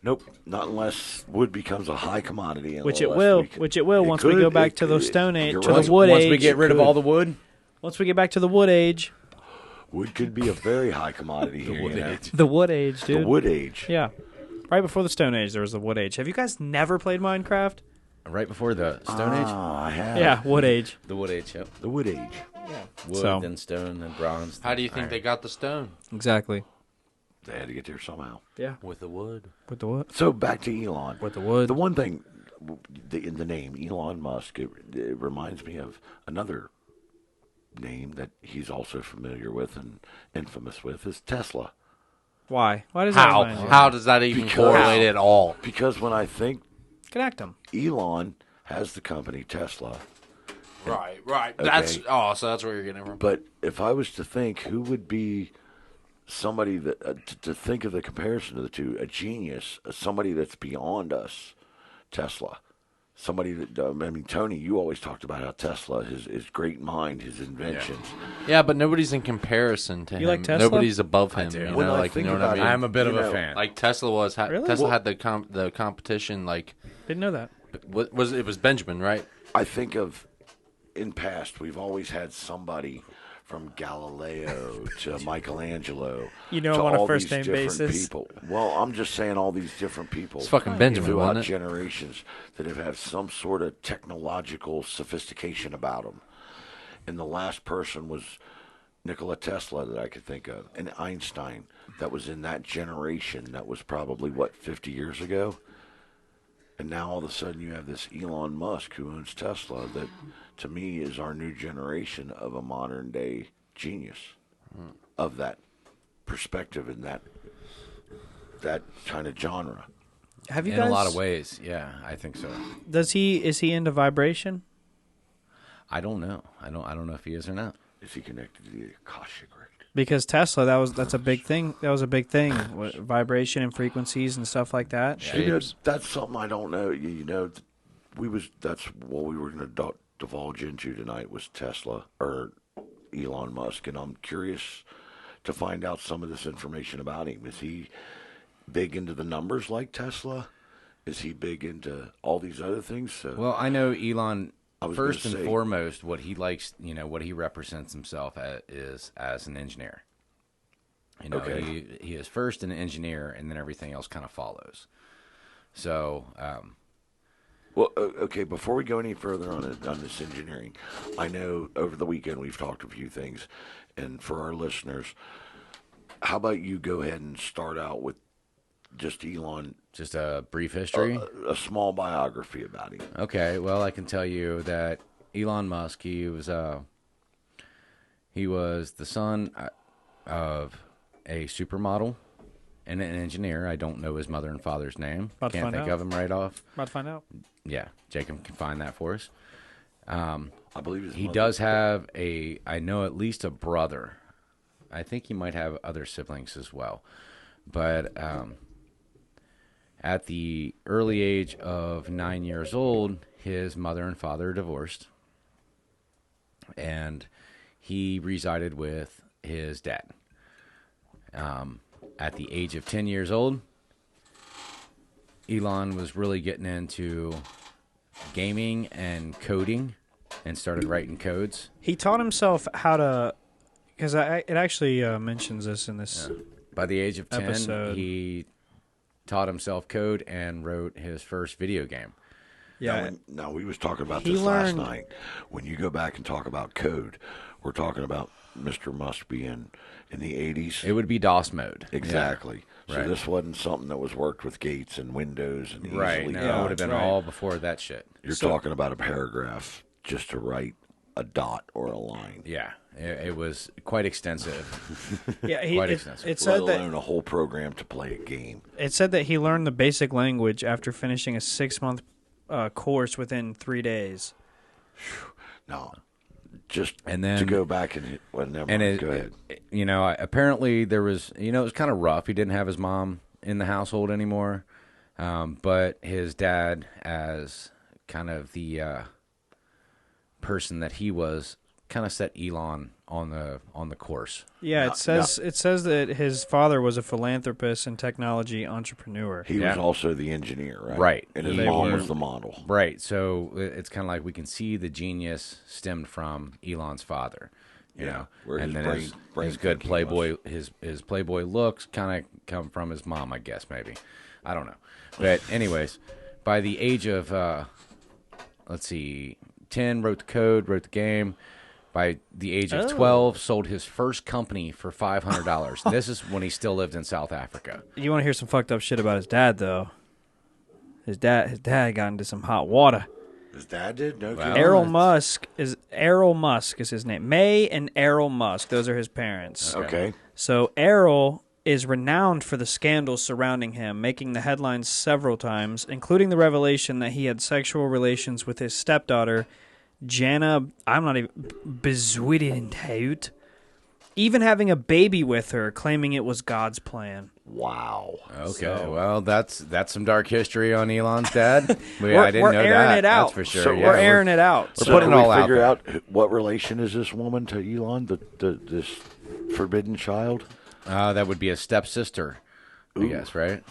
Nope, not unless wood becomes a high commodity. In Which the it last will. week. Which it will It once we could, go back it to the could. Stone Age, You're to right. the Wood Once Age. we get rid of could. all the wood, Once we get back to the Wood Age. Wood could be a very high commodity here. Wood you know? Age. The Wood Age, dude. The Wood Age. Yeah. Right before the Stone Age, there was the Wood Age. Have you guys never played Minecraft? right before the Stone Age, I have. Yeah, Wood Age. the Wood Age. Yep. The Wood Age. Wood, So- then stone, then bronze. How do you then think iron. they got the stone? Exactly. They had to get there somehow. Yeah. With the wood. With the what? So back to Elon. With the wood. The one thing in the name Elon Musk, it reminds me of another name that he's also familiar with and infamous with is Tesla. Why? Why does that How? remind you? How does that even correlate at all? Because when I think Connect them. Elon has the company Tesla, Right. Okay. So that's where you're getting it from. but if I was to think who would be somebody that to think of the comparison of the two, a genius, somebody that's beyond us, Tesla. Somebody that, Tony, you always talked about how Tesla, his great mind, his inventions. Yeah, but nobody's in comparison to him. like Tesla? Nobody's above him. do. You When know, I like think you know what I about mean. it, I'm a bit of you a know, fan. Like Tesla was. Really? Tesla had the competition. Like Didn't know that. what was it was Benjamin, right? I think of, in past, we've always had somebody from Galileo to Michelangelo. You know to him on a all first these name different basis. People. Well, I'm just saying all these different people. It's fucking Benjamin, throughout wasn't it? generations that have had some sort of technological sophistication about them. And the last person was Nikola Tesla that I could think of, and Einstein. That was in that generation. That was probably, 50 years ago? And now all of a sudden you have this Elon Musk who owns Tesla that, to me, is our new generation of a modern day genius of that perspective and that kind of genre. Have you In guys? a lot of ways, yeah, I think so. Is he into vibration? I don't know. I don't know if he is or not. Is he connected to the Akashic record? Because Tesla, that's a big thing. That was a big thing. Vibration and frequencies and stuff like that. You know, that's something I don't know. That's what we were going to divulge into tonight was Tesla or Elon Musk, and I'm curious to find out some of this information about him. Is he big into the numbers like Tesla? Is he big into all these other things? So, Well, I know Elon. I was First gonna and say- foremost, what he likes, what he represents himself is as an engineer. Okay. He is first an engineer, and then everything else kind of follows. So, well, okay. Before we go any further on this engineering, I know over the weekend we've talked a few things, and for our listeners, how about you go ahead and start out with just Elon, just a brief history. a small biography about him. Okay, well, I can tell you that Elon Musk, he was the son of a supermodel and an engineer. I don't know his mother and father's name. About to Can't find think out. of him right off. About to find out. Yeah, Jacob can find that for us. I believe his He mother- does have I know at least a brother. I think he might have other siblings as well. But at the early age of 9 years old, his mother and father divorced. And he resided with his dad. At the age of 10 years old, Elon was really getting into gaming and coding and started writing codes. He taught himself how to, because it actually mentions this in this. By the age of 10, Episode. he taught himself code and wrote his first video game. Yeah, Now, we was talking about He this learned- last night. When you go back and talk about code, we're talking about Mr. Musk being in the 80s. It would be DOS mode. Exactly. So Right. this wasn't something that was worked with Gates and Windows and Yeah. Right. easily No, done. it would have been right. all before that shit. You're talking about a paragraph just to write a dot or a line. Yeah. It was quite extensive. yeah. Quite It extensive. it Let said alone that a whole program to play a game. it said that he learned the basic language after finishing a 6-month course within 3 days. Now, just And then- to go back and hit, well, never And mind. Go ahead. apparently there was, it was kind of rough. He didn't have his mom in the household anymore. But his dad, as kind of the person that he was, kind of set Elon on the course. Yeah, No, it says that his father was a philanthropist and technology entrepreneur. He Yeah. was also the engineer, right? Right. And his They mom were- was the model. Right. So it's kind of like we can see the genius stemmed from Elon's father. You Yeah, know, where and his then brain his good thinking playboy, his playboy looks kind of come from his mom, I guess, maybe. I don't know. But anyways, by the age of let's see, 10, wrote the code, wrote the game. By the age of 12, sold his first company for $500. This is when he still lived in South Africa. You want to hear some fucked up shit about his dad, though? His dad got into some hot water. His dad did? No Well, kidding. Errol Musk is his name. May and Errol Musk. Those are his parents. Okay. So Errol is renowned for the scandals surrounding him, making the headlines several times, including the revelation that he had sexual relations with his stepdaughter, Jana, I'm not even, Bezwiddenhout, even having a baby with her, claiming it was God's plan. Wow. Okay, well, that's some dark history on Elon's dad. I didn't We're know airing that. it out. That's for sure. So Yeah, we're airing it out. We're So putting can it all we out figure there. out what relation is this woman to Elon, this forbidden child? That would be a stepsister, I guess, right?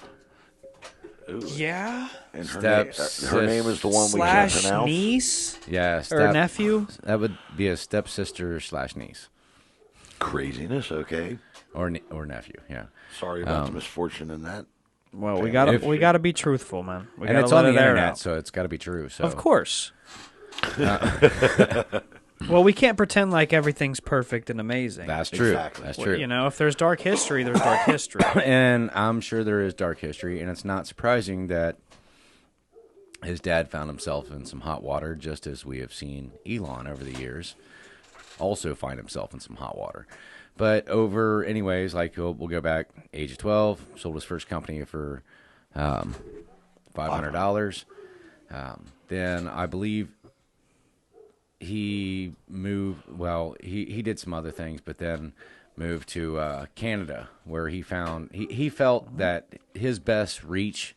Yeah. And Step her name is the one we can't Slash pronounce. niece Yeah, or nephew. That would be a stepsister / niece. Craziness. Okay. Or nephew, yeah. Sorry about the misfortune in that. Well, we Family. gotta be truthful, man. We And gotta it's let on the it air internet, out. so it's got to be true. So Of course. Well, we can't pretend like everything's perfect and amazing. that's true. Exactly. That's Well, true. you know, if there's dark history, there's dark history. And I'm sure there is dark history, and it's not surprising that his dad found himself in some hot water, just as we have seen Elon over the years also find himself in some hot water. But anyways, like we'll go back, age of 12, sold his first company for $500. Then I believe he moved, well, he did some other things, but then moved to Canada, where he felt that his best reach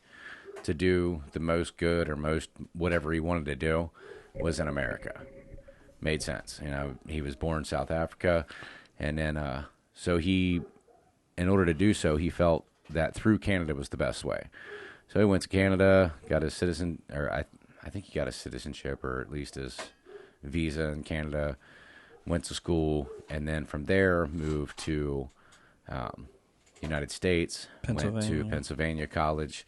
to do the most good or most whatever he wanted to do was in America. Made sense. You know, he was born in South Africa, and then so in order to do so, he felt that through Canada was the best way. So he went to Canada, got his I think he got his citizenship, or at least his visa in Canada, went to school, and then from there moved to United States, went to Pennsylvania. Pennsylvania College,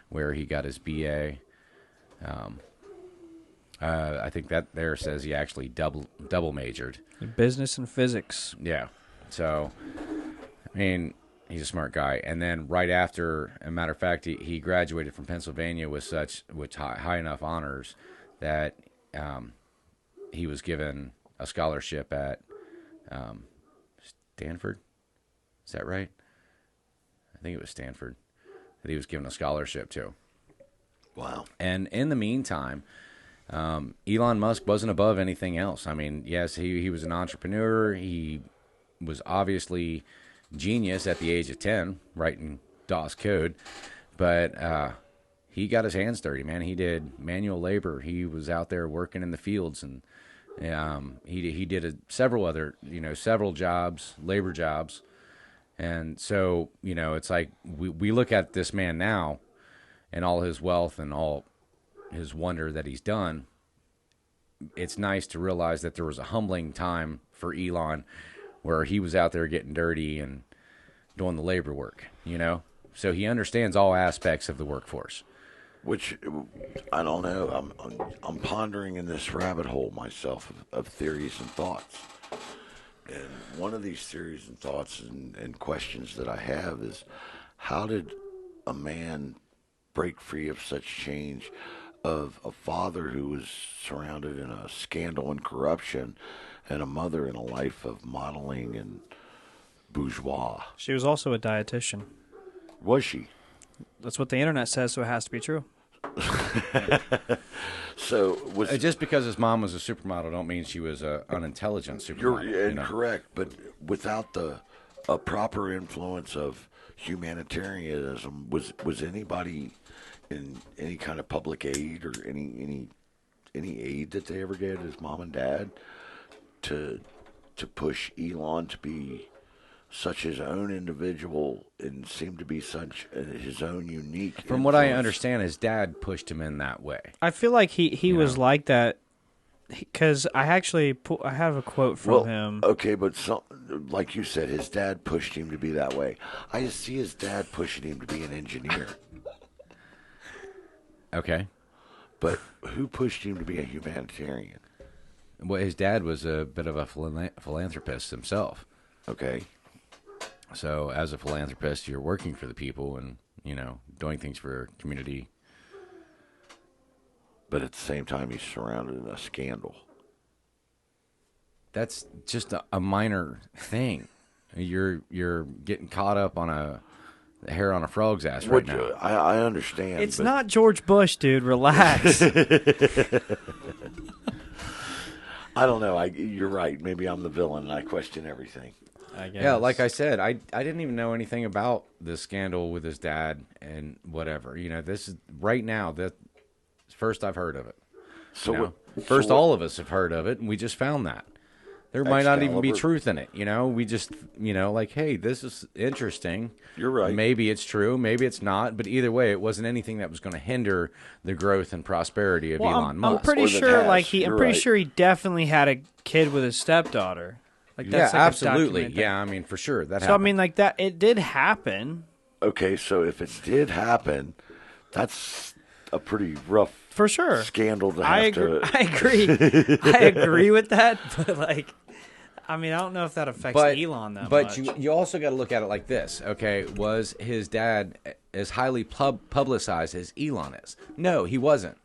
where he got his BA. I think that there says he actually double majored. Business and physics. Yeah. So, I mean, he's a smart guy. And then right after, as a matter of fact, he graduated from Pennsylvania with high enough honors that he was given a scholarship at Stanford. Is that right? I think it was Stanford that he was given a scholarship to. Wow. And in the meantime, Elon Musk wasn't above anything else. I mean, yes, he was an entrepreneur. He was obviously genius at the age of 10, writing DOS code. But he got his hands dirty, man. He did manual labor. He was out there working in the fields, and he did several jobs, labor jobs. And so, you know, it's like we look at this man now and all his wealth and all his wonder that he's done. It's nice to realize that there was a humbling time for Elon where he was out there getting dirty and doing the labor work, you know? So he understands all aspects of the workforce. Which, I don't know. I'm pondering in this rabbit hole myself of theories and thoughts. And one of these theories and thoughts and questions that I have is, how did a man break free of such change, of a father who was surrounded in a scandal and corruption, and a mother in a life of modeling and bourgeois? She was also a dietitian. Was she? That's what the internet says, so it has to be true. So was Just because his mom was a supermodel don't mean she was an unintelligent supermodel. You're you know? correct, but without a proper influence of humanitarianism, was anybody in any kind of public aid or any aid that they ever get, his mom and dad, to push Elon to be such his own individual and seem to be such his own unique. From what I influence? understand, his dad pushed him in that way. I feel like he was like that because I have a quote from him. Okay, but like you said, his dad pushed him to be that way. I just see his dad pushing him to be an engineer. Okay. But who pushed him to be a humanitarian? Well, his dad was a bit of a philanthropist himself. Okay. So as a philanthropist, you're working for the people and, doing things for your community. But at the same time, he's surrounded in a scandal. That's just a minor thing. You're getting caught up on a hair on a frog's ass right now. I understand. It's not George Bush, dude. Relax. I don't know. You're right. Maybe I'm the villain and I question everything. I guess. Yeah, like I said, I didn't even know anything about this scandal with his dad and whatever. This is right now the first I've heard of it. First all of us have heard of it, and we just found that. There might not even be truth in it, We just, like, hey, this is interesting. You're right. Maybe it's true, maybe it's not, but either way, it wasn't anything that was going to hinder the growth and prosperity of Elon Musk. I'm pretty sure he definitely had a kid with his stepdaughter. Like that's absolutely. Yeah, I mean, for sure that happened. So I mean, like that, it did happen. Okay, so if it did happen, that's a pretty rough for sure scandal to I agree. I agree with that, but like, I mean, I don't know if that affects Elon that much. But you also got to look at it like this, okay? Was his dad as highly publicized as Elon is? No, he wasn't.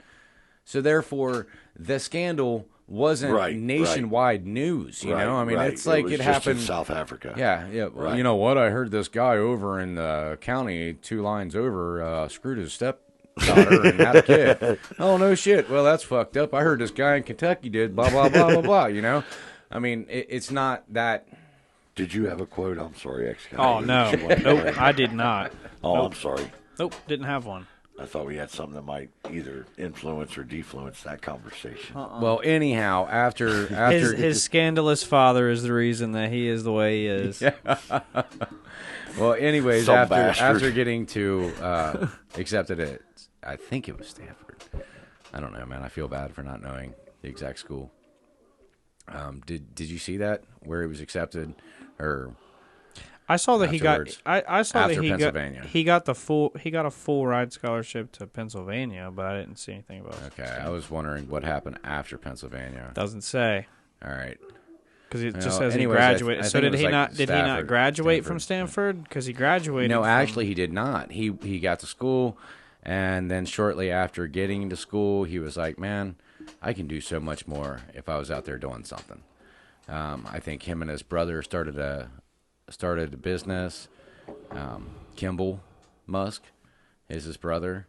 So therefore, the scandal wasn't nationwide news, you know? I mean, it's like it happened in South Africa. Yeah. Well, you know what? I heard this guy over in the county 2 lines over screwed his stepdaughter and had a kid. Oh, no shit. Well, that's fucked up. I heard this guy in Kentucky did blah, blah, blah, blah, blah, I mean, it's not that... Did you have a quote? I'm sorry, X-Guy. Oh, no. Nope, I did not. Oh, nope. I'm sorry. Nope, didn't have one. I thought we had something that might either influence or defluence that conversation. Well, anyhow, after his scandalous father is the reason that he is the way he is. Yeah. Well, anyways, after getting to accepted at, I think it was Stanford. I don't know, man. I feel bad for not knowing the exact school. Did you see that where he was accepted, or? I saw that afterwards? I saw that Pennsylvania. he got a full ride scholarship to Pennsylvania, but I didn't see anything about it. Okay, I was wondering what happened after Pennsylvania. Doesn't say. All right. Because it just says he graduated. So did he not? Did he not graduate from Stanford? Because he graduated. No, actually, he did not. He got to school, and then shortly after getting to school, he was like, "Man, I can do so much more if I was out there doing something." I think him and his brother started a business. Kimball Musk is his brother.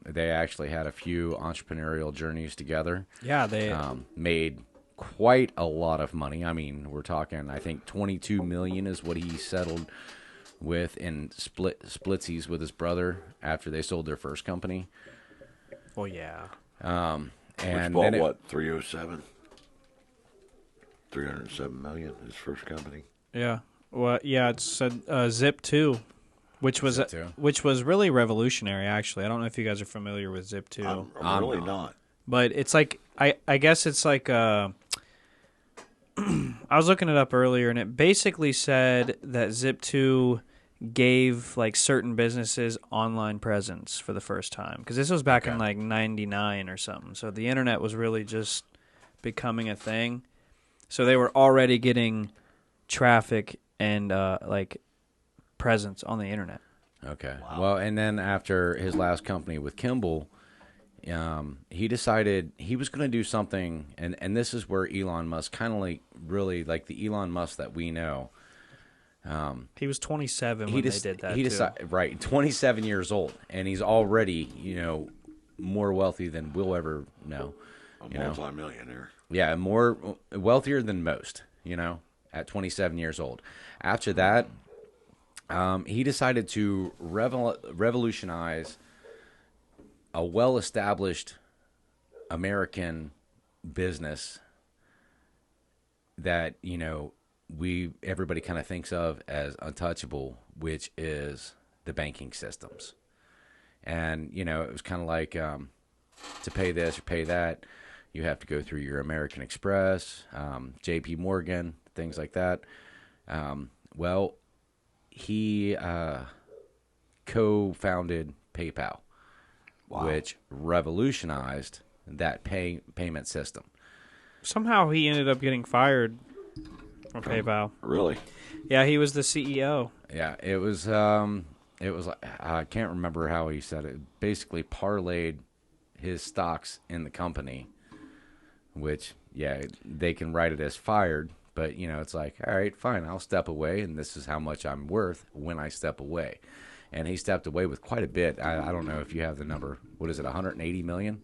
They actually had a few entrepreneurial journeys together. Yeah, they made quite a lot of money. I mean, we're talking, I think $22 million is what he settled with in splitsies with his brother after they sold their first company. Well, yeah. And which bought then what, 307 million, his first company. Yeah. Well, yeah, it said Zip 2, which was really revolutionary. Actually, I don't know if you guys are familiar with Zip 2. I'm really not. But it's like I guess it's like I was looking it up earlier, and it basically said that Zip 2 gave like certain businesses online presence for the first time, because this was back in like '99 or something. So the internet was really just becoming a thing. So they were already getting traffic and like presence on the internet. Okay. Wow. Well, and then after his last company with Kimball, he decided he was going to do something, and this is where Elon Musk kind of like really like the Elon Musk that we know. He was 27 when they did that. Decided, right, 27 years old, and he's already more wealthy than we'll ever know. A multi-millionaire. Yeah, more wealthier than most. At 27 years old. After that, he decided to revolutionize a well-established American business that everybody kind of thinks of as untouchable, which is the banking systems. And it was kind of like to pay this or pay that, you have to go through your American Express, J.P. Morgan, things like that. Well, he co-founded PayPal, which revolutionized that payment system. Somehow he ended up getting fired from PayPal. Really? Yeah, he was the CEO. Yeah, it was I can't remember how he said it. Basically parlayed his stocks in the company, which, yeah, they can write it as fired, but, you know, it's like, all right, fine, I'll step away, and this is how much I'm worth when I step away. And he stepped away with quite a bit. I don't know if you have the number. What is it, 180 million?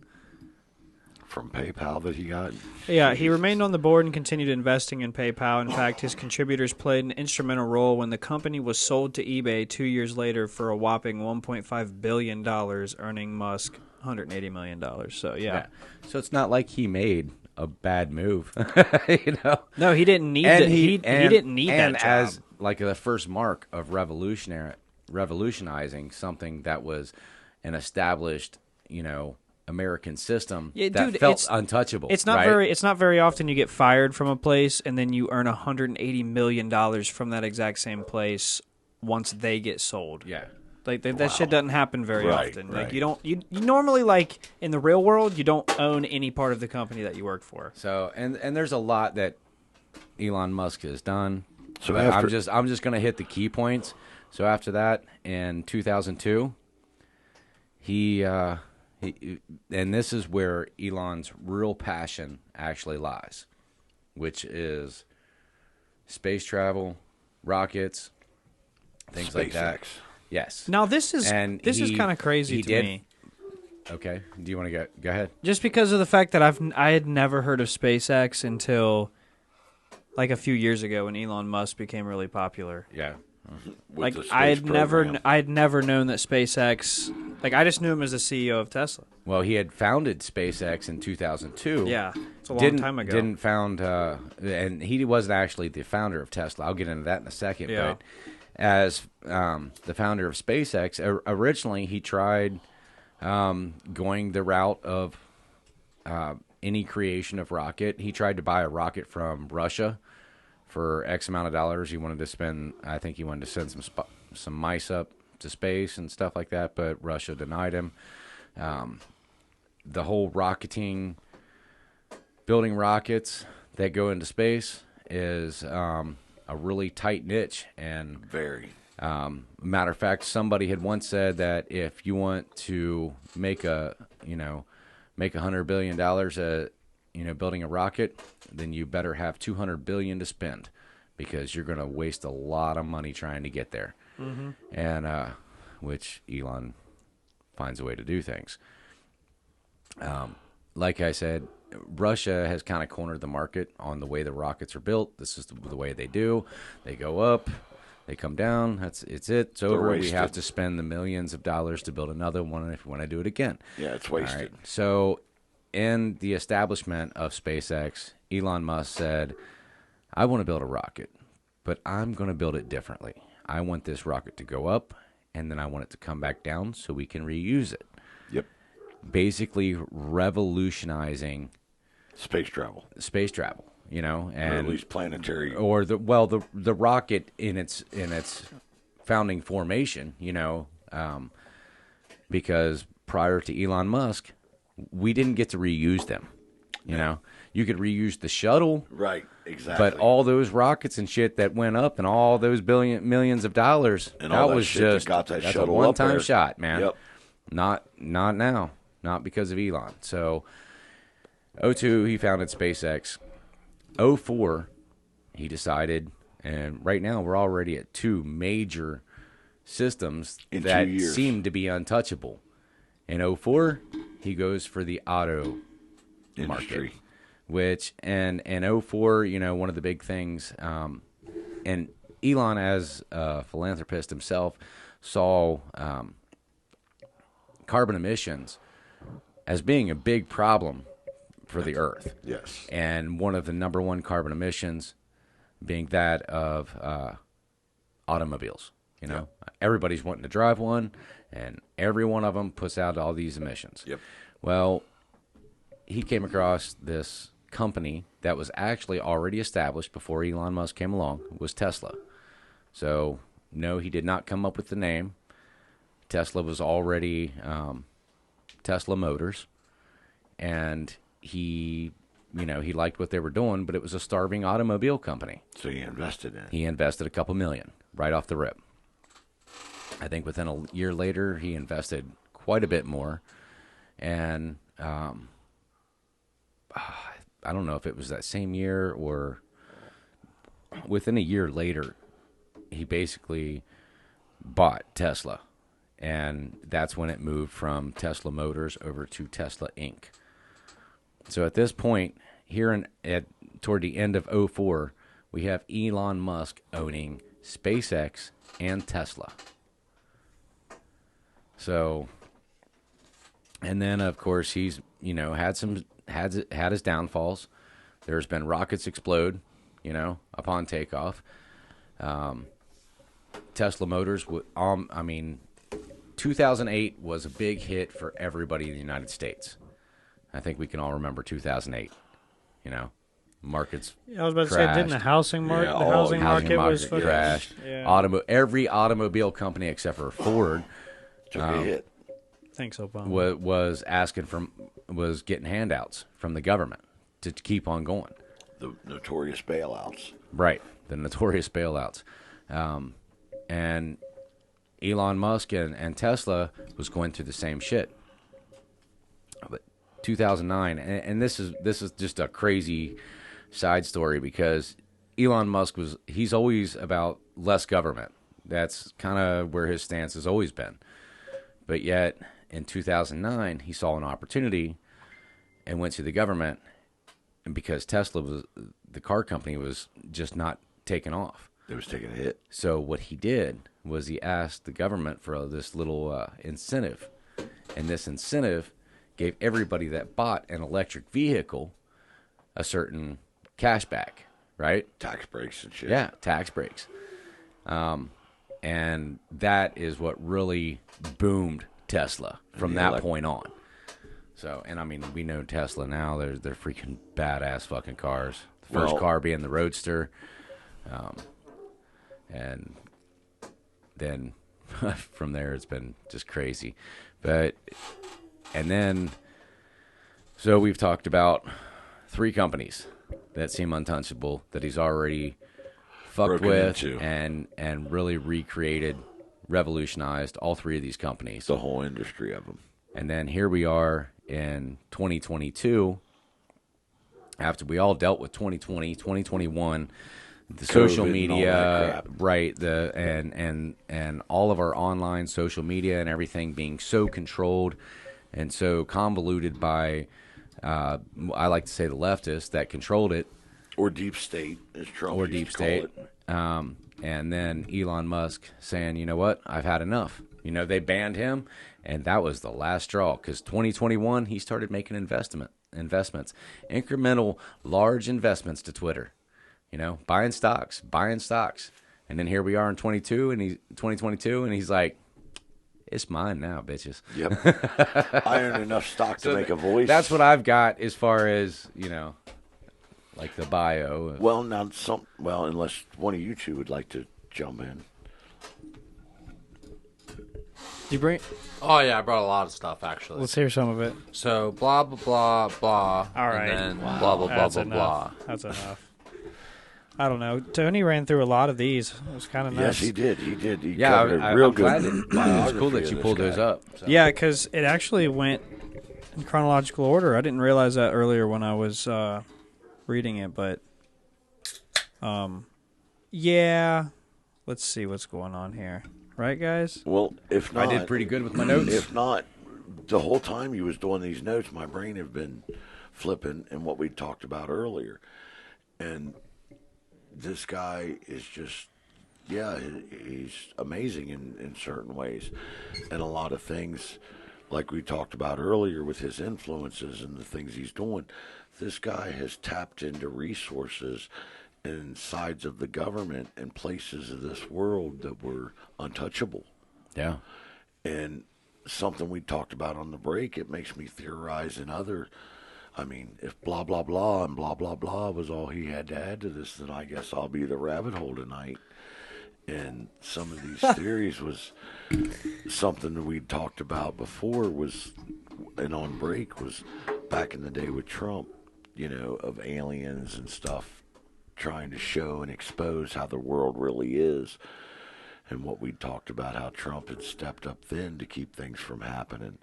From PayPal that he got? Yeah, he remained on the board and continued investing in PayPal. In fact, his contributors played an instrumental role when the company was sold to eBay 2 years later for a whopping $1.5 billion, earning Musk $180 million. So, yeah. So it's not like he made a bad move, you know? No, he didn't need that. He didn't need that job. As like the first mark of revolutionizing something that was an established, you know, American system Yeah, that dude, felt untouchable. It's not very often you get fired from a place and then you earn $180 million from that exact same place once they get sold. Yeah. Like that shit doesn't happen very Right, often. right. Like you normally, like in the real world, you don't own any part of the company that you work for. So and there's a lot that Elon Musk has done. So But after- I'm just going to hit the key points. So after that, in 2002, he and this is where Elon's real passion actually lies, which is space travel, rockets, things like that. SpaceX. Yes. Now this is And is kind of crazy he to did- me, Okay. Do you want to go ahead? just because of the fact that I had never heard of SpaceX until like a few years ago when Elon Musk became really popular. Yeah. With Like the space I had program. never known that SpaceX. Like I just knew him as the CEO of Tesla. Well, he had founded SpaceX in 2002. Yeah, it's a long time ago. Didn't found, and he wasn't actually the founder of Tesla. I'll get into that in a second. Yeah. But as the founder of SpaceX, originally he tried going the route of any creation of rocket. He tried to buy a rocket from Russia for X amount of dollars. He wanted to spend, I think he wanted to send some mice up to space and stuff like that, but Russia denied him. The whole rocketing, building rockets that go into space is a really tight niche. And Very. matter of fact, somebody had once said that if you want to make $100 billion, building a rocket, then you better have $200 billion to spend, because you're going to waste a lot of money trying to get there. Mm-hmm. And which Elon finds a way to do things. Like I said, Russia has kind of cornered the market on the way the rockets are built. This is the way they do. They go up, they come down. It's over. We have to spend the millions of dollars to build another one if we want to do it again. Yeah, it's All wasted. right. So, in the establishment of SpaceX, Elon Musk said, I want to build a rocket, but I'm going to build it differently. I want this rocket to go up, and then I want it to come back down so we can reuse it. Yep. Basically revolutionizing Space travel. and Or at least planetary. or the rocket in its founding formation, because prior to Elon Musk, we didn't get to reuse them. You could reuse the shuttle, Right, exactly. but all those rockets and shit that went up and all those millions of dollars, And that all that was shit that just got that that's shuttle a up one-time there. shot, man. Yep. Not now, not because of Elon. So, 2002 he founded SpaceX. 2004 he decided, and right now we're already at 2 major systems In that 2 years. seem to be untouchable. In 2004 he goes for the auto Industry. market, which and 2004, one of the big things, and Elon, as a philanthropist himself, saw carbon emissions as being a big problem for the Earth. Yes. And one of the number one carbon emissions being that of automobiles. Everybody's wanting to drive one, and every one of them puts out all these emissions. Yep. Well, he came across this company that was actually already established before Elon Musk came along, was Tesla. So, no, he did not come up with the name. Tesla was already Tesla Motors, and he he liked what they were doing, but it was a starving automobile company. So he invested in it. He invested a couple million right off the rip. I think within a year later, he invested quite a bit more. And I don't know if it was that same year or within a year later, he basically bought Tesla. And that's when it moved from Tesla Motors over to Tesla Inc. So at this point, here toward the end of 2004, we have Elon Musk owning SpaceX and Tesla. So, and then of course he's had his downfalls. There's been rockets explode, upon takeoff. Tesla Motors, 2008 was a big hit for everybody in the United States. I think we can all remember 2008. Markets. I was about to crashed. say, didn't the housing market? Yeah, The housing market was fucking crashed. Yeah. Every automobile company except for Ford Took a hit. Thanks, Obama. was getting handouts from the government to keep on going. The notorious bailouts. Right, the notorious bailouts. And Elon Musk and Tesla was going through the same shit. But 2009, and this is just a crazy side story because Elon Musk he's always about less government. That's kind of where his stance has always been. But yet in 2009, he saw an opportunity and went to the government, and because the car company was just not taking off. It was taking a hit. So what he did was he asked the government for this little incentive, and this incentive gave everybody that bought an electric vehicle a certain cash back, right? Tax breaks and shit. Yeah, tax breaks. And that is what really boomed Tesla from that point on. So, and we know Tesla now, they're freaking badass fucking cars. The first car being the Roadster. And then from there, it's been just crazy. So we've talked about 3 companies that seem untouchable that he's already fucked Broken with into. and really recreated, revolutionized all 3 of these companies. The whole industry of them. And then here we are in 2022, after we all dealt with 2020, 2021, the social COVID and all that media, crap. right? And all of our online social media and everything being so controlled and so convoluted by, I like to say, the leftists that controlled it, Or deep state, as Trump or used deep to call state. it. And then Elon Musk saying, you know what, I've had enough. They banned him, and that was the last straw. Because 2021, he started making investments, incremental, large investments to Twitter. Buying stocks. And then here we are in 2022, and he's like, it's mine now, bitches. Yep. I earned enough stock to make a voice. That's what I've got as far as, like the bio. Well, now unless one of you two would like to jump in. You bring? Oh yeah, I brought a lot of stuff actually. Let's hear some of it. So blah blah blah blah. All right. And then blah blah blah That's blah enough. blah. That's enough. I don't know. Tony ran through a lot of these. It was kind of nice. Yes, he did. He Yeah, covered a real I'm glad good it's biography cool that of you this pulled guy. those up. So. Yeah, because it actually went in chronological order. I didn't realize that earlier when I was reading it, but yeah. Let's see what's going on here. Right, guys? Well, if not, I did pretty good with my notes. If not, the whole time you was doing these notes, my brain have been flipping and what we talked about earlier. And this guy is just, he's amazing in certain ways. And a lot of things, like we talked about earlier with his influences and the things he's doing, this guy has tapped into resources and sides of the government and places of this world that were untouchable. Yeah. And something we talked about on the break, it makes me theorize in other. I mean, if blah, blah, blah and blah, blah, blah was all he had to add to this, then I guess I'll be the rabbit hole tonight. And some of these theories was something that we talked about before was, and on break was back in the day with Trump, of aliens and stuff, trying to show and expose how the world really is. And what we talked about, how Trump had stepped up then to keep things from happening.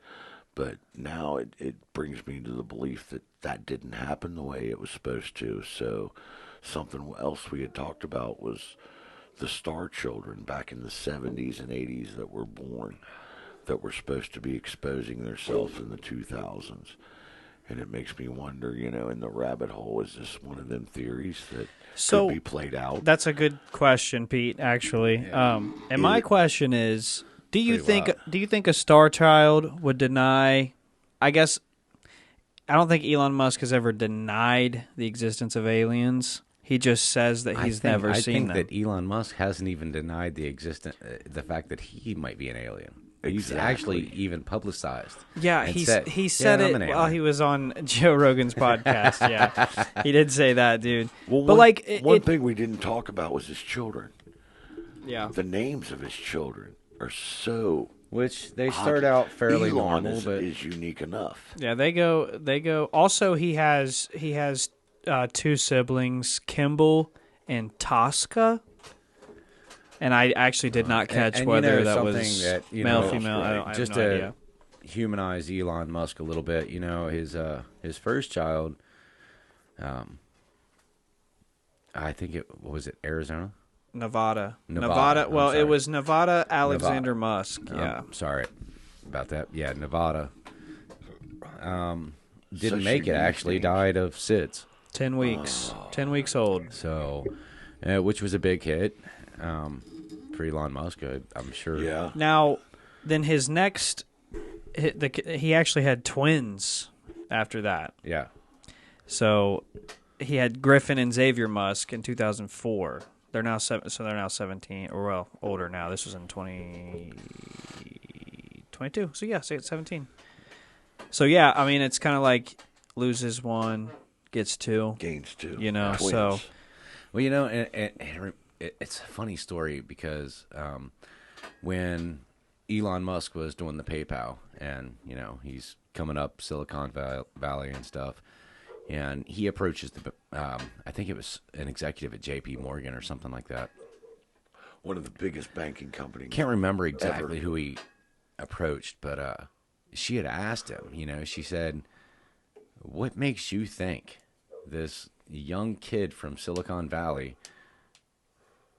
But now it brings me to the belief that that didn't happen the way it was supposed to. So something else we had talked about was the star children back in the 70s and 80s that were born, that were supposed to be exposing themselves in the 2000s. And it makes me wonder, in the rabbit hole, is this one of them theories that could be played out? That's a good question, Pete, actually. And my question is, do you think a star child would deny, I guess, I don't think Elon Musk has ever denied the existence of aliens. He just says that he's never seen them. I think that Elon Musk hasn't even denied the fact that he might be an alien. He's actually even publicized. Yeah, he said it while he was on Joe Rogan's podcast. Yeah, he did say that, dude. Well, but one thing we didn't talk about was his children. Yeah, the names of his children are so. Which they start out fairly Elon normal, but is unique enough. Yeah, they go. Also, he has two siblings, Kimball and Tosca. And I actually did not catch whether that was male, female. I have no idea. Humanize Elon Musk a little bit, his first child, I think was it Arizona? Nevada. Well, it was Nevada Alexander Musk. Yeah. Sorry about that. Yeah, Nevada. Didn't make it, actually. Died of SIDS. 10 weeks. 10 weeks old. So, which was a big hit. For Elon Musk, I'm sure. Yeah. Now, then his next, he actually had twins after that. Yeah. So he had Griffin and Xavier Musk in 2004. They're now 17, or well, older now. This was in 2022. So yeah, 17. So yeah, I mean, it's kind of like loses one, gets two, gains two. Twins. So. Well, and it's a funny story because when Elon Musk was doing the PayPal and, he's coming up Silicon Valley and stuff, and he approaches I think it was an executive at JP Morgan or something like that. One of the biggest banking companies. Can't remember exactly who he approached, but she had asked him, she said, what makes you think this young kid from Silicon Valley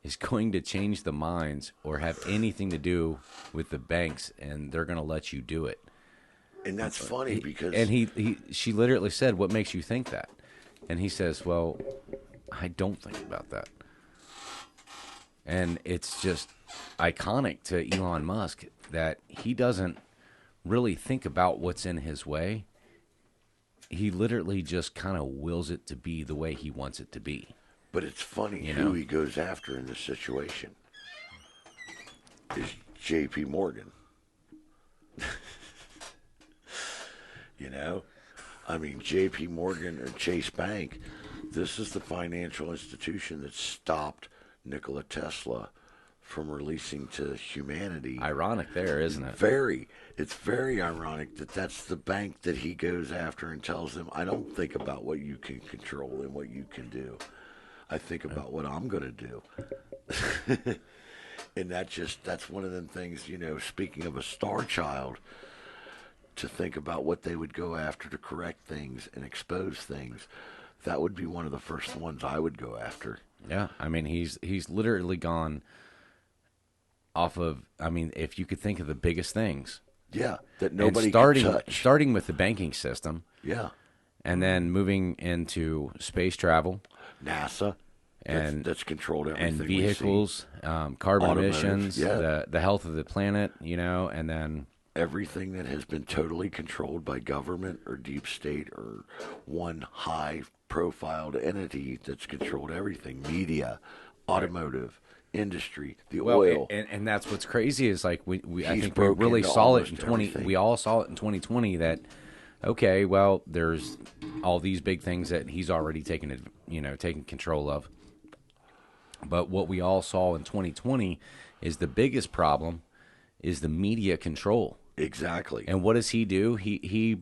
is going to change the minds or have anything to do with the banks, and they're going to let you do it? And that's funny because... And she literally said, what makes you think that? And he says, well, I don't think about that. And it's just iconic to Elon Musk that he doesn't really think about what's in his way. He literally just kind of wills it to be the way he wants it to be. But it's funny who he goes after in this situation is J.P. Morgan. I mean, J.P. Morgan or Chase Bank, this is the financial institution that stopped Nikola Tesla from releasing to humanity. Ironic there, isn't it? It's very ironic that that's the bank that he goes after and tells them, I don't think about what you can control and what you can do. I think about what I'm going to do. And that's one of them things, speaking of a star child, to think about what they would go after to correct things and expose things. That would be one of the first ones I would go after. Yeah, I mean, he's literally gone off of, if you could think of the biggest things. Yeah, that nobody can touch. Starting with the banking system. Yeah. And then moving into space travel. NASA. And that's controlled everything. And vehicles, carbon emissions, yeah. the health of the planet, and then... Everything that has been totally controlled by government or deep state or one high-profiled entity that's controlled everything. Media, automotive, industry, the oil. And that's what's crazy is like I think we really saw it in we all saw it in 2020 that okay, well, there's all these big things that he's already taken control of. But what we all saw in 2020 is the biggest problem is the media control. Exactly. And what does he do? He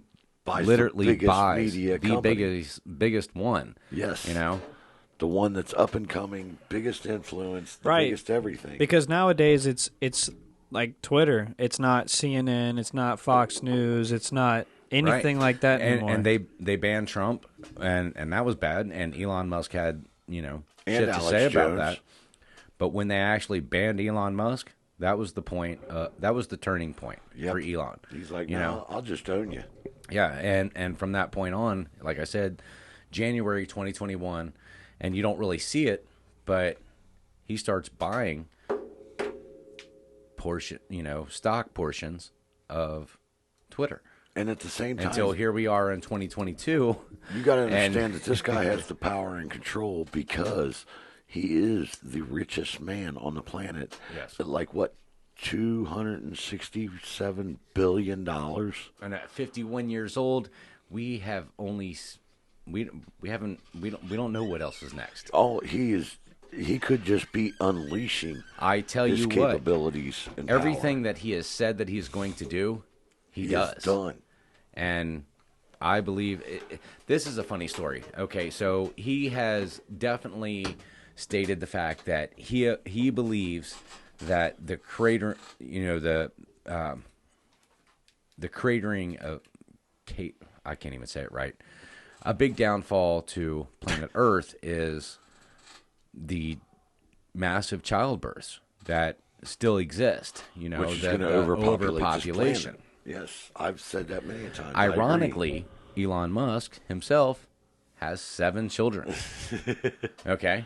literally biggest buys media the company. biggest one. Yes. You know? The one that's up and coming, biggest influence, the Right. biggest everything. Because nowadays it's like Twitter. It's not CNN. It's not Fox News. It's not anything like that anymore. And they banned Trump, and that was bad. And Elon Musk had, And shit to Alex say about Jones. that. But when they actually banned Elon Musk, that was the point. That was the turning point for Elon. He's like, you no, know, I'll just own you. yeah. And from that point on, like I said, January 2021, and you don't really see it, but he starts buying stock portions of Twitter. And at the same time, Until here we are in 2022. you got to understand that this guy has the power and control because he is the richest man on the planet. Yes. At like what, $267 billion? And at 51 years old, we have only we don't know what else is next. Oh, he could just be unleashing I tell his you what, capabilities and everything that he has said that he's going to do, he does. is done. And I believe this is a funny story. Okay, so he has definitely stated the fact that he believes that the crater, the cratering of Kate, I can't even say it right. A big downfall to planet Earth is the massive childbirths that still exist. Which is the going to overpopulate this overpopulation. planet. Yes, I've said that many times. Ironically, Elon Musk himself has 7 children. Okay?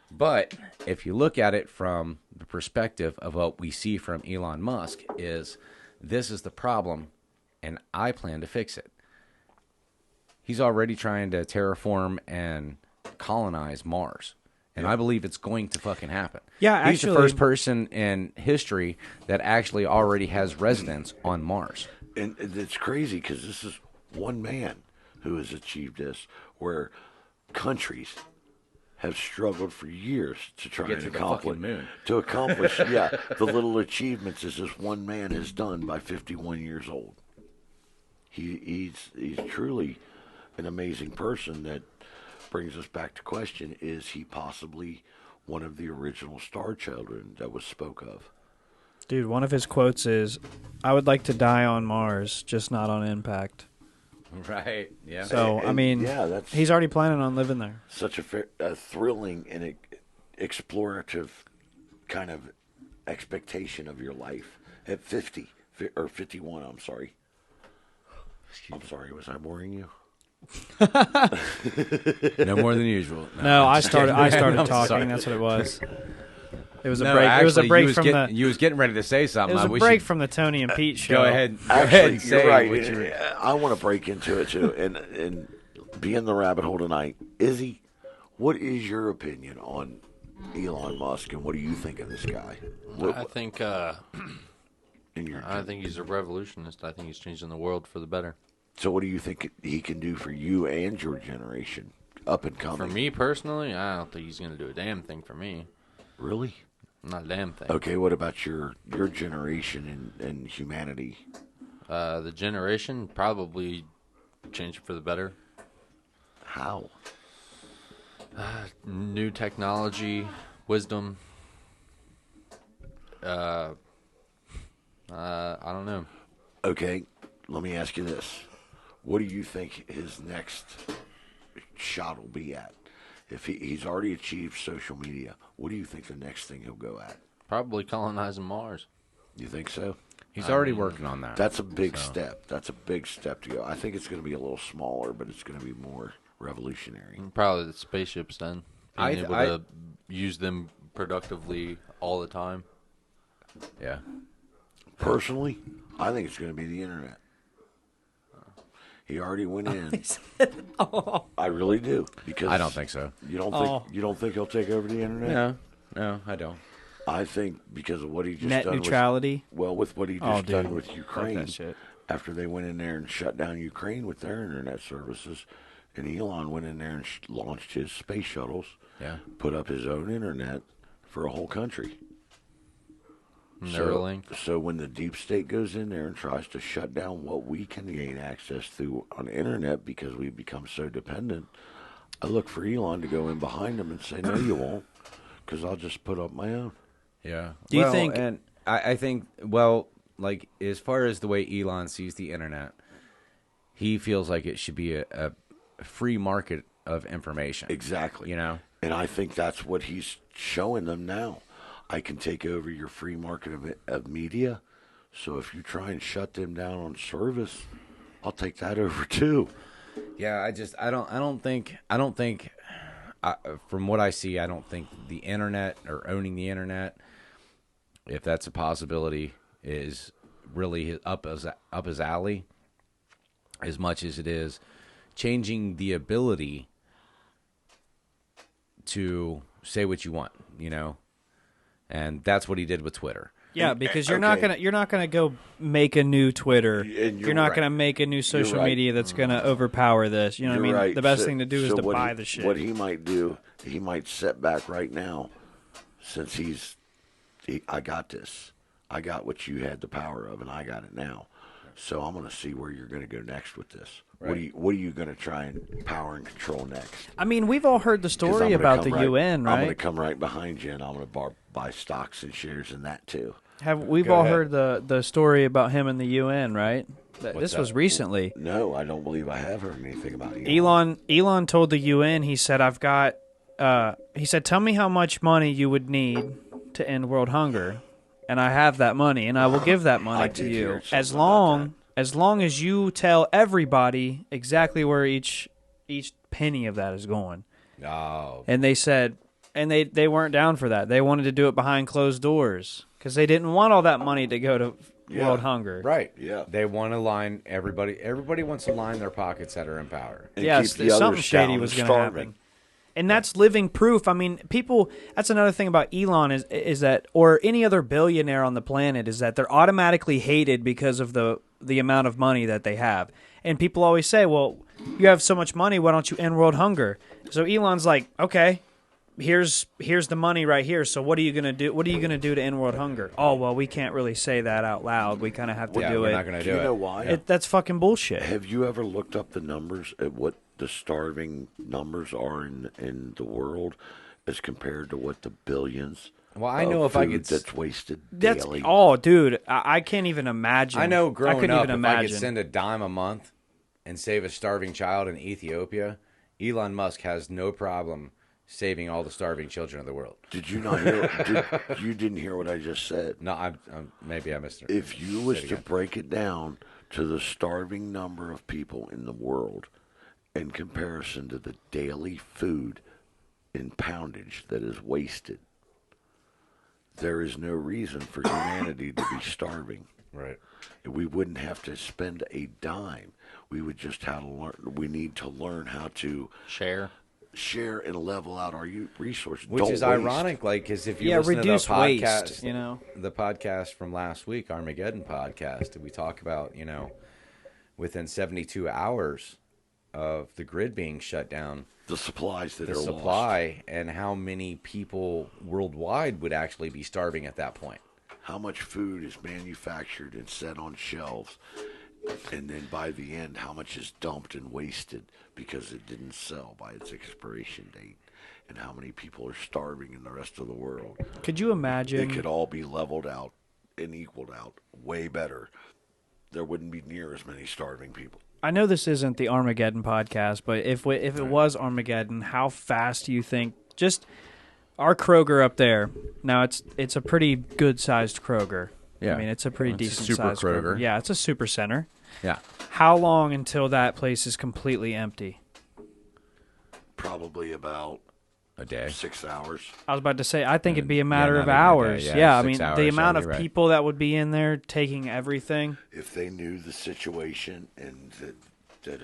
But if you look at it from the perspective of what we see from Elon Musk is this is the problem and I plan to fix it. He's already trying to terraform and colonize Mars. And I believe it's going to fucking happen. Yeah, He's the first person in history that actually already has residence on Mars. And it's crazy because this is one man who has achieved this, where countries have struggled for years to try Get and to the accomplish. fucking moon. To accomplish, the little achievements as this one man has done by 51 years old. He's truly an amazing person. That brings us back to question: is he possibly one of the original star children that was spoke of? Dude, one of his quotes is, "I would like to die on Mars, just not on impact." Right, yeah. So, I mean, that's he's already planning on living there. such a thrilling and explorative kind of expectation of your life at 50 or 51. I'm sorry. Was I boring you? No more than usual. No, I started I'm talking. sorry. That's what it was. It was a No, break. Actually, it was a break from the. You was getting ready to say something. It was I a wish break you- from the Tony and Pete show. Go ahead. Go Actually, ahead and say you're right. what you I want to break into it too, and be in the rabbit hole tonight. Izzy, what is your opinion on Elon Musk, and what do you think of this guy? I think he's a revolutionist. I think he's changing the world for the better. So, what do you think he can do for you and your generation, up and coming? For me personally, I don't think he's going to do a damn thing for me. Really? Not a damn thing. Okay. What about your generation and humanity? The generation probably change it for the better. How? New technology, wisdom. I don't know. Okay. Let me ask you this: what do you think his next shot will be at? If he's already achieved social media, what do you think the next thing he'll go at? Probably colonizing Mars. You think so? He's already working on that. That's a big step. That's a big step to go. I think it's going to be a little smaller, but it's going to be more revolutionary. Probably the spaceships then. I- Being able I- to use them productively all the time. Yeah. Personally, I think it's going to be the internet. He already went in. I really do, because I don't think so. You don't think he'll take over the internet? No, I don't. I think because of what he just Net done neutrality. with what he Oh, just done dude. with Fuck Ukraine, that shit. after they went in there and shut down Ukraine with their internet services, and Elon went in there and launched his space shuttles, Yeah. put up his own internet for a whole country. Neuralink. So when the deep state goes in there and tries to shut down what we can gain access to on the internet because we've become so dependent, I look for Elon to go in behind him and say, no, you won't, because I'll just put up my own. Yeah. Do you think- And I think, well, like, as far as the way Elon sees the internet, he feels like it should be a free market of information. Exactly. You know? And I think that's what he's showing them now. I can take over your free market of media. So if you try and shut them down on service, I'll take that over too. Yeah, I don't think, from what I see, I don't think the internet or owning the internet, if that's a possibility, is really up his alley as much as it is changing the ability to say what you want, you know? And that's what he did with Twitter. Yeah, because you're not gonna go make a new Twitter. And You're not right. gonna make a new social right. media that's gonna overpower this. You know what I mean? Right. The best So- thing to do is so to what buy he- the shit. What he might do, he might set back right now, since I got this. I got what you had the power of, and I got it now. So I'm going to see where you're going to go next with this. Right. What are you going to try and power and control next? I mean, we've all heard the 'Cause story I'm gonna about come the UN, I'm going to right? come right behind you, and I'm going to buy stocks and shares in that too. We've Go all ahead. heard the story about him and the UN, right? What's This that? was recently. No, I don't believe I have heard anything about it. Elon told the UN, he said, tell me how much money you would need to end world hunger, and I have that money, and I will give that I money to did hear you something as long as you tell everybody exactly where each penny of that is going. Oh, And they said, and they weren't down for that. They wanted to do it behind closed doors because they didn't want all that money to go to world hunger. right. Yeah. They want to line everybody wants to line their pockets that are in power. And Yes, keep the something others shady down was and going to starving. happen. And that's living proof. I mean, people. That's another thing about Elon is that, or any other billionaire on the planet, is that they're automatically hated because of the amount of money that they have. And people always say, "Well, you have so much money, why don't you end world hunger?" So Elon's like, "Okay, here's the money right here. So what are you gonna do? What are you gonna do to end world hunger?" Oh, well, we can't really say that out loud. We kind of have to Yeah, do we're it. not going to Do do you it. know why? That's fucking bullshit. Have you ever looked up the numbers at what the starving numbers are in the world as compared to what the billions? Well, I of know if I food could that's wasted That's daily. dude. I can't even imagine. I know growing couldn't up, even if I imagine. could send a dime a month and save a starving child in Ethiopia, Elon Musk has no problem saving all the starving children of the world. Did you not hear? You didn't hear what I just said. No, I'm maybe I missed it. If you was Say it to again. break it down to the starving number of people in the world in comparison to the daily food in poundage that is wasted, there is no reason for humanity to be starving. Right. We wouldn't have to spend a dime. We would just have to learn. We need to learn how to Share. share and level out our resources. Which Don't is waste. ironic, like, because if you Yeah, listen to the reduce podcast, waste, you know? the podcast from last week, Armageddon podcast, we talk about, within 72 hours of the grid being shut down, The supplies that the are lost. supply and how many people worldwide would actually be starving at that point. How much food is manufactured and set on shelves, and then by the end, how much is dumped and wasted because it didn't sell by its expiration date, and how many people are starving in the rest of the world. Could you imagine? It could all be leveled out and equaled out way better. There wouldn't be near as many starving people. I know this isn't the Armageddon podcast, but if it was Armageddon, how fast do you think? Just our Kroger up there. Now it's a pretty good sized Kroger. Yeah. I mean it's a pretty It's a decent super sized Kroger. Yeah, it's a super center. Yeah. How long until that place is completely empty? Probably about A day. 6 hours. I was about to say, I think it'd be a matter not of even a day. hours. Yeah, I 6 mean, hours, the yeah, amount you're of right. people that would be in there taking everything. If they knew the situation and that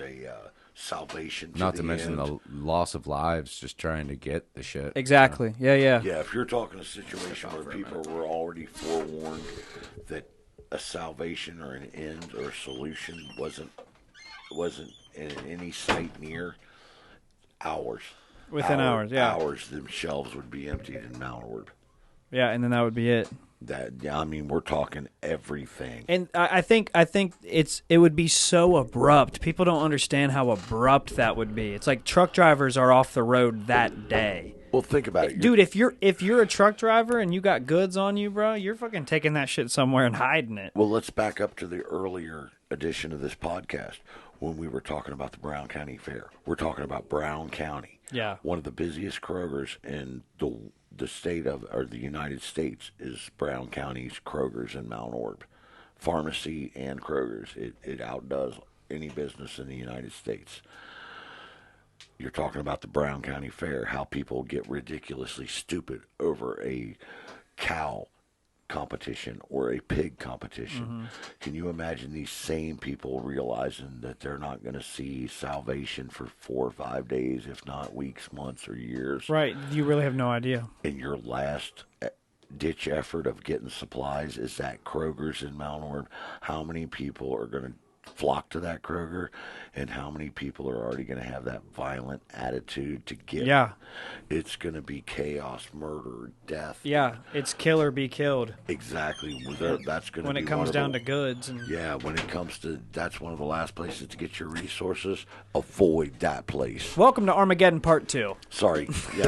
a salvation to Not the to mention end, the loss of lives just trying to get the shit. Exactly. Yeah. Yeah, if you're talking a situation where people were already forewarned that a salvation or an end or a solution wasn't in any sight near, hours. Within hours, yeah. Hours, them shelves would be emptied in Mount Orb. Yeah, and then that would be it. I mean, we're talking everything. And I think it would be so abrupt. People don't understand how abrupt that would be. It's like truck drivers are off the road that day. Well, think about it, Dude. If you're a truck driver and you got goods on you, bro, you're fucking taking that shit somewhere and hiding it. Well, let's back up to the earlier edition of this podcast when we were talking about the Brown County Fair. We're talking about Brown County. Yeah. One of the busiest Krogers in the state of, or the United States, is Brown County's Kroger's in Mount Orb. Pharmacy and Kroger's. It outdoes any business in the United States. You're talking about the Brown County Fair, how people get ridiculously stupid over a cow competition or a pig competition. Mm-hmm. Can you imagine these same people realizing that they're not going to see salvation for 4 or 5 days, if not weeks, months, or years? Right. You really have no idea. And your last ditch effort of getting supplies is at Kroger's in Mount Orb. How many people are going to flock to that Kroger, and how many people are already going to have that violent attitude to get? Yeah. It's going to be chaos, murder, death. Yeah, it's kill or be killed. Exactly. That's going to When be it comes down to goods. And yeah, when it comes to, that's one of the last places to get your resources. Avoid that place. Welcome to Armageddon Part 2. Sorry. Yeah.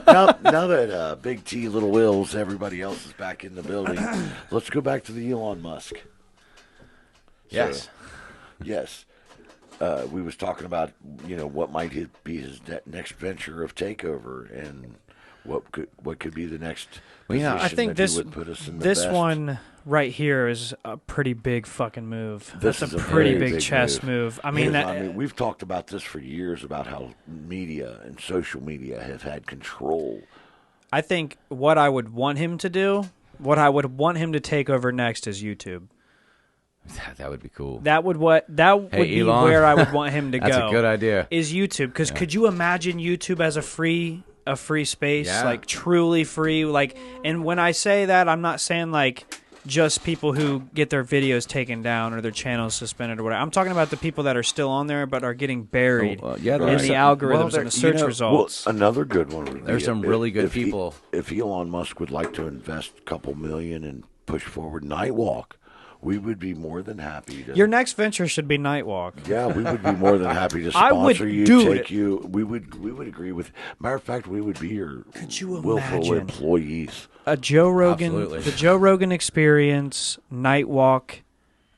Now that Big T, Little Wills, everybody else is back in the building, let's go back to the Elon Musk. Yes. Yes. We was talking about, what might be his next venture of takeover, and what could be the next position I think that he would put us in the this best. one right here is a pretty big fucking move. This That's is a a pretty very big chess move. I mean, we've talked about this for years about how media and social media have had control. I think what I would want him to do, what I would want him to take over next is YouTube. That would be cool. That would be Elon. where I would want him to That's go. a good idea. Is YouTube, because could you imagine YouTube as a free space, Yeah. like truly free? Like, and when I say that, I'm not saying like just people who get their videos taken down or their channels suspended or whatever. I'm talking about the people that are still on there but are getting buried in the algorithms and the search results. Well, another good one would be There's some really good people. If Elon Musk would like to invest a couple million and push forward Nightwalk, we would be more than happy to. Your next venture should be Nightwalk. Yeah, we would be more than happy to I would sponsor you, do take it. you. We would agree with. Matter of fact, we would be your Could you willful imagine? employees. A Joe Rogan, Absolutely. the Joe Rogan Experience, Nightwalk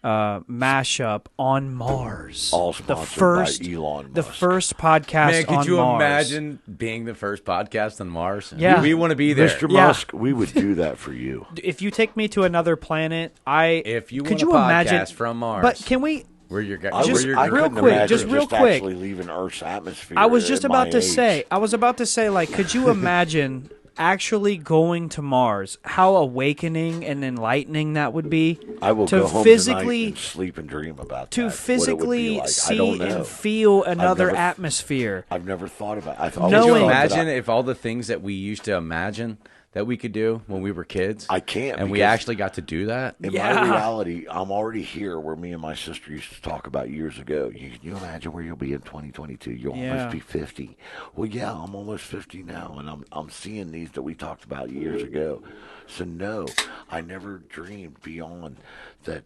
mashup on Mars. All the sponsored first, by Elon the Musk. first podcast Man, could on you Mars. imagine being the first podcast on Mars? Yeah. We want to be there. Mr. Yeah. Musk, we would do that for you. If you take me to another planet, If you could want you a podcast imagine from Mars, But can we? we're your guy. I Just would, we're I your real couldn't quick, imagine just real quick. actually leaving Earth's atmosphere. I was just at about my to age. say. I was about to say, like, could you imagine actually going to Mars? How awakening and enlightening that would be. I will to go home physically tonight and sleep and dream about to that. physically what it would be like. I don't see know. and feel another never- atmatmosphere. I've never thought about it. I thought, Could Knowing- you Could imagine if all the things that we used to imagine that we could do when we were kids? I can't, And we because- actually got to do that? in Yeah. my reality, I'm already here where me and my sister used to talk about years ago. Can you imagine where you'll be in 2022? You'll Yeah. almost be 50. Well, yeah, I'm almost 50 now, and I'm seeing these that we talked about years ago. So no, I never dreamed beyond that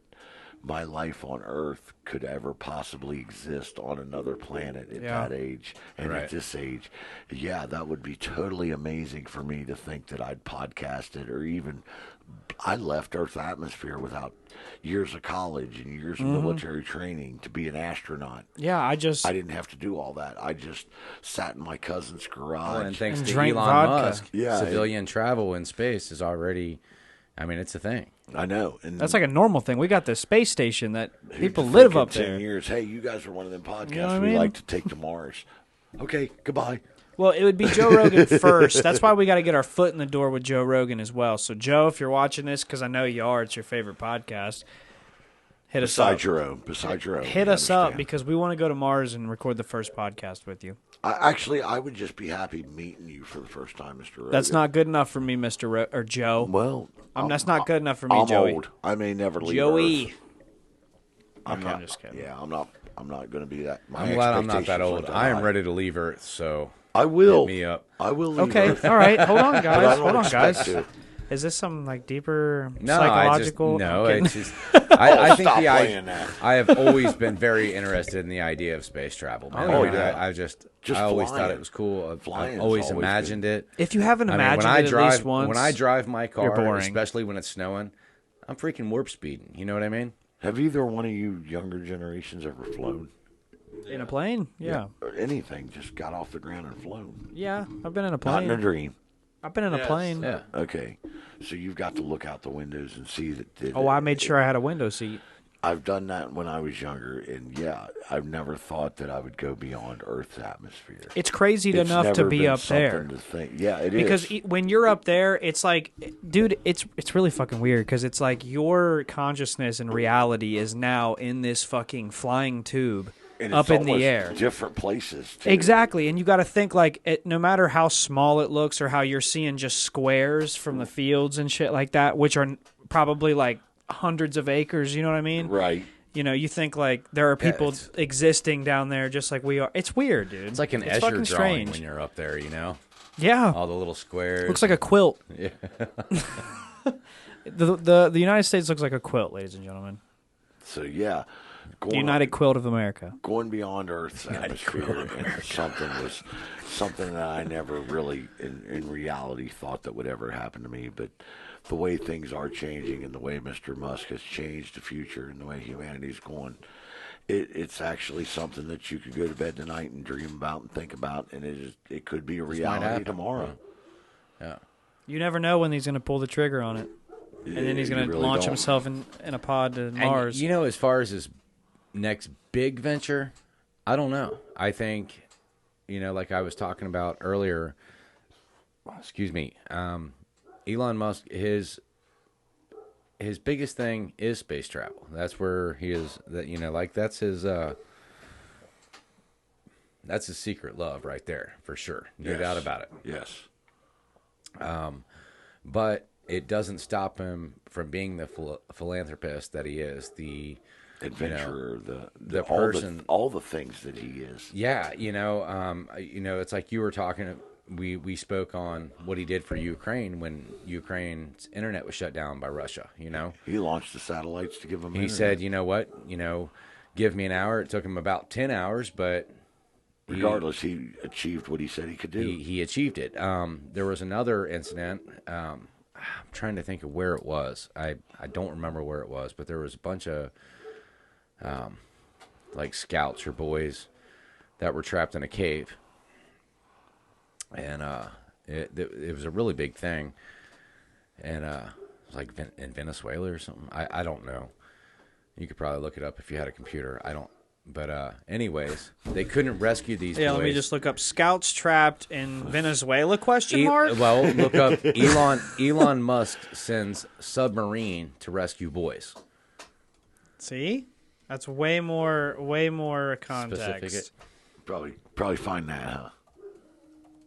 my life on Earth could ever possibly exist on another planet at Yeah. that age and Right. at this age. Yeah, that would be totally amazing for me to think that I'd podcast it, or even I left Earth's atmosphere without years of college and years of military training to be an astronaut. Yeah, I I didn't have to do all that. I just sat in my cousin's garage. Well, and thanks And to drank Elon vodka. Musk, Yeah. civilian travel in space is already, I mean, it's a thing. I know. And that's like a normal thing. We got the space station that who'd people think live in up 10 there. years, hey, you guys are one of them podcasts You know what I we mean? like to take to Mars. Okay, goodbye. Well, it would be Joe Rogan first. That's why we got to get our foot in the door with Joe Rogan as well. So, Joe, if you're watching this, because I know you are, it's your favorite podcast, hit us up. Besides your own. Hit we us up understand. because we want to go to Mars and record the first podcast with you. I would just be happy meeting you for the first time, Mr. Rogan. That's not good enough for me, Mr. or Joe. Well, That's not good enough for me, I'm Joey. old. I may never leave Joey. Earth. I'm just kidding. Yeah, I'm not going to be that. My I'm glad I'm not that expectations old. aren't that I am high. ready to leave Earth, so I will. hit me up. I will leave Okay, Earth, all right. Hold on, but I guys. don't Hold on, expect guys. to. Is this some like deeper No, psychological? no, I'm kidding. it's just I think stop the playing that. I have always been very interested in the idea of space travel. Man. Oh, I mean, yeah. I always thought flying. it was cool. I've Flying's always always imagined it. If you haven't I mean, imagined when I it drive, at least once, when I drive my car, boring. especially when it's snowing, I'm freaking warp speeding. You know what I mean? Have either one of you younger generations ever flown? in a plane, yeah. Or anything, just got off the ground and flown. Yeah, I've been in a Not plane. in a dream. I've been in a Yes. plane. Yeah. Okay. So you've got to look out the windows and see that. Oh, I made sure I had a window seat. I've done that when I was younger, and yeah, I've never thought that I would go beyond Earth's atmosphere. It's crazy It's enough to never be been up there. something to think. Yeah, it Because is. when you're up there, it's like, dude, it's really fucking weird because it's like your consciousness and reality is now in this fucking flying tube And up it's in the almost air. different places. Too. Exactly, and you got to think like no matter how small it looks or how you're seeing just squares from the fields and shit like that, which are probably like hundreds of acres. You know what I mean? Right. You know, you think like there are people it's- existing down there just like we are. It's weird, dude. It's like an it's Escher fucking drawing strange. when you're up there. You know, Yeah, all the little squares. looks like a quilt. Yeah. The United States looks like a quilt, ladies and gentlemen. So yeah, The United Quilt of America. going beyond Earth's atmosphere and something that I never really in reality thought that would ever happen to me, but the way things are changing and the way Mr. Musk has changed the future and the way humanity's going, it's actually something that you could go to bed tonight and dream about and think about, and it could be a reality happen. tomorrow. Yeah. You never know when he's going to pull the trigger on it, and then he's You going to really launch don't. himself in a pod to Mars. And, you know, as far as his next big venture, I don't know. I think, you know, like I was talking about earlier, excuse me, Elon Musk, his biggest thing is space travel. That's where he is, that, you know, like that's his secret love right there, for sure. No Yes. doubt about it. Yes. But it doesn't stop him from being the philanthropist that he is, the Adventurer, the person, all the things that he is. yeah, you know, it's like you were talking. We spoke on what he did for Ukraine when Ukraine's internet was shut down by Russia. You know, He launched the satellites to give them. he said, you know what, give me an hour. It took him about 10 hours, but regardless, he achieved what he said he could do. he achieved it. There was another incident. I'm trying to think of where it was. I don't remember where it was, but there was a bunch of like scouts or boys that were trapped in a cave, and it was a really big thing, and it was like in Venezuela or something. I don't know. You could probably look it up if you had a computer. I don't. But anyways, they couldn't rescue these yeah, boys. let me just look up scouts trapped in Venezuela? Question mark. Well, look up Elon Musk sends submarine to rescue boys. See, that's way more context Specific. Probably find that, huh?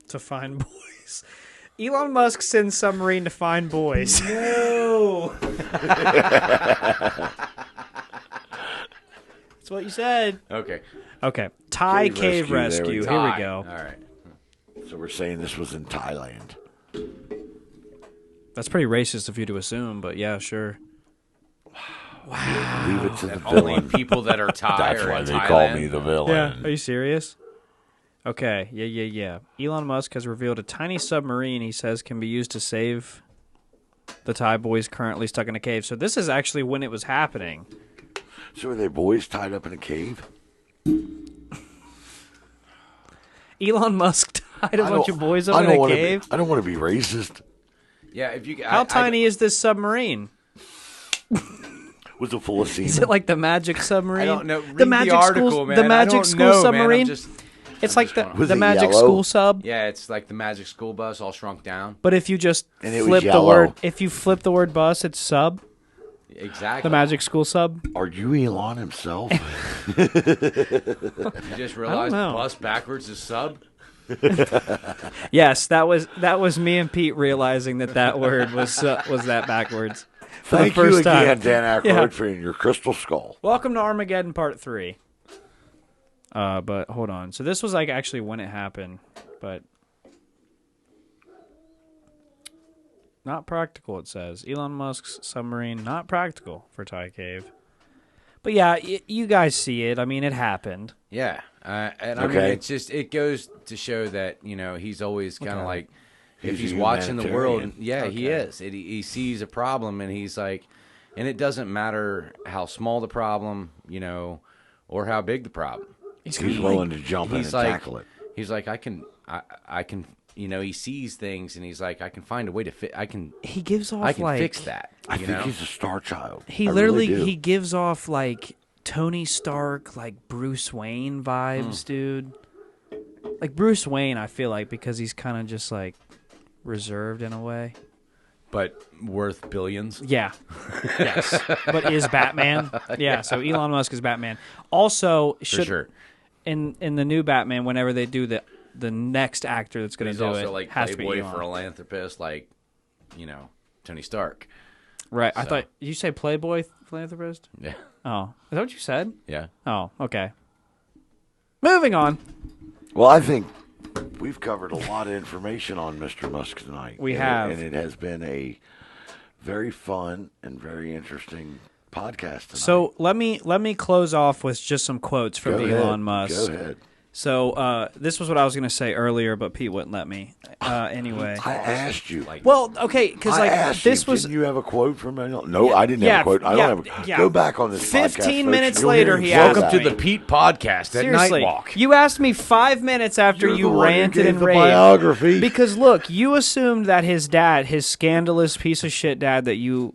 to find boys. Elon Musk sends submarine to find boys. No. That's what you said. Okay. Okay, Thai Cave cave rescue, rescue. there we Here Thai. we go. All right. So we're saying this was in Thailand. That's pretty racist of you to assume, but yeah, sure. Leave it to the Only villain. people that are Thai That's are why in they Thailand. call me the villain. Yeah, are you serious? Okay, yeah. Elon Musk has revealed a tiny submarine he says can be used to save the Thai boys currently stuck in a cave. So this is actually when it was happening. So are they boys tied up in a cave? Elon Musk tied a I bunch don't- of boys I up in don't a wanna be- cave. I don't want to be racist. Yeah, if you How tiny is this submarine? Was it full of semen? Is it like the magic submarine? I don't know. Read the magic article, school, man. the I magic don't school know, man. I'm submarine. just- It's like the, Was the it magic yellow? school sub. Yeah, it's like the magic school bus all shrunk down. But if you just And it was flip the yellow. word, if you flip the word bus, it's sub. Exactly. The magic school sub. Are you Elon himself? You just realized know. bus backwards is sub. Yes, that was me and Pete realizing that word was that backwards for Thank the first you again, time. Dan Aykroyd, Yeah. for your crystal skull. Welcome to Armageddon Part 3. But hold on. So this was like actually when it happened, but Not practical, it says. Elon Musk's submarine, not practical for Thai cave. But yeah, you guys see it. I mean, it happened. Yeah, and I mean, it's just it goes to show that he's always kind of like if he's watching the world. Yeah, he is. He sees a problem and he's like, and it doesn't matter how small the problem, or how big the problem. He's willing to jump in and tackle it. He's like, I can. He sees things and he's like, I can find a way to fit. He gives off I can like fix that. I think he's a star child. He he gives off like Tony Stark, like Bruce Wayne vibes, dude. Like Bruce Wayne, I feel like, because he's kind of just like reserved in a way. But worth billions. Yeah. Yes. But is Batman? Yeah. So Elon Musk is Batman. Also, For sure. in the new Batman, whenever they do the next actor that's going to do it, he's also like has to be Playboy Elon. philanthropist, like Tony Stark. Right. So. I thought you say Playboy philanthropist. Yeah. Oh, is that what you said? Yeah. Oh, okay. Moving on. Well, I think we've covered a lot of information on Mr. Musk tonight. We have. And it has been a very fun and very interesting podcast tonight. So let me close off with just some quotes from Elon Musk. Go ahead. So this was what I was going to say earlier, but Pete wouldn't let me. Anyway, I asked you. Well, okay, because like this was. Didn't you have a quote from Elon? No, I didn't have a quote. I don't have. Go back on this. 15 podcast, minutes folks. later, he asked Welcome me. to the Pete podcast at Seriously, Nightwalk. you asked me 5 minutes after You're you the one who ranted gave and the raved. biography. Because look, you assumed that his dad, his scandalous piece of shit dad, that you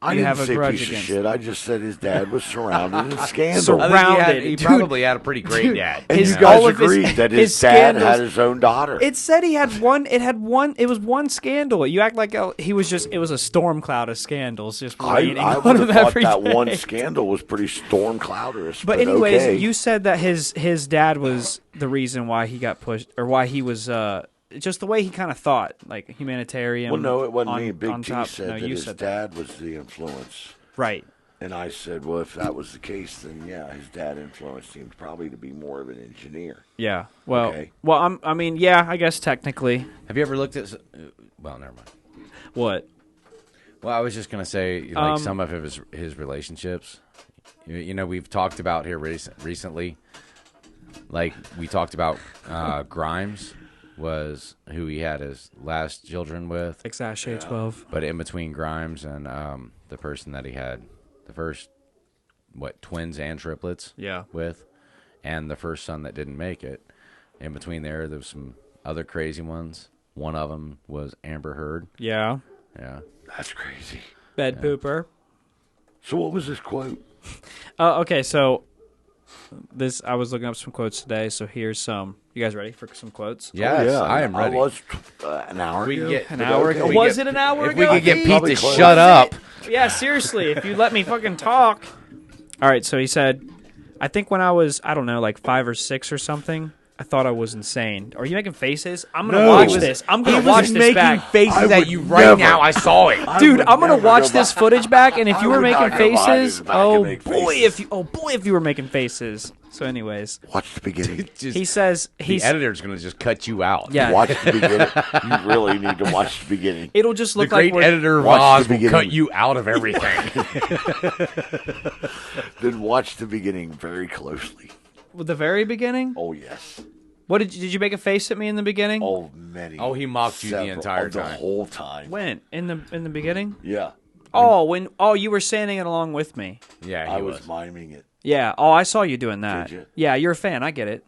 didn't have a say grudge piece against. of shit. I just said his dad was surrounded in scandal. I think Rounded, he dude. probably had a pretty great dad. And His- you guys all of his- agreed that his his dad had scandals- his own daughter. It said he had one. It had one. It was one scandal. You act like he was just. It was a storm cloud of scandals just raining I on would him have thought every that day. one scandal was pretty storm clouders. But anyways, okay. you said that his dad was the reason why he got pushed, or why he was just the way he kind of thought, like humanitarian. Well, no, it wasn't on, me. Big on T top. said No, that you his said dad was the influence. Right. And I said, well, if that was the case, then yeah, his dad influenced him probably to be more of an engineer. Yeah. Well. Okay. Well. I mean, yeah. I guess technically. Have you ever looked at? Well, never mind. What? Well, I was just gonna say, like some of his relationships. We've talked about here recently. Like we talked about, Grimes was who he had his last children with. Exactly. 12. But in between Grimes and the person that he had the first, twins and triplets Yeah. with, and the first son that didn't make it, in between there was some other crazy ones. One of them was Amber Heard. Yeah. Yeah. That's crazy. Bed pooper. So what was this quote? Okay, so I was looking up some quotes today. So here's some. You guys ready for some quotes? Yes, yeah, I am ready. I was an hour We ago. can get An hour ago. we Was get- it an hour If we ago? could get Pete Probably to close. shut up. Yeah, seriously, if you let me fucking talk. All right, so he said, I think when I was, I don't know, like 5 or 6 or something, I thought I was insane. Are you making faces? I'm going to No. watch this. I'm going to watch this back. faces I at would you right never. now. I saw it. Dude, would I'm going to never watch go this back. footage back, and if you I were would making not go behind faces, his back and make faces. boy, if you were making faces. So anyways, Watch the beginning. Just, he says, the editor's going to just cut you out. yeah, Watch the beginning. You really need to watch the beginning. it'll just The look great like we're, editor Watch Roz the will cut beginning. you out of everything. Then watch the beginning very closely. with the very beginning. Oh, yes. What did you make a face at me in the beginning? Oh, many. Oh, he mocked you the several- entire the time. whole time. When in the beginning? Yeah. Oh, you were saying it along with me. Yeah, I he was was. miming it. Yeah. Oh, I saw you doing that. Did you? Yeah, you're a fan. I get it.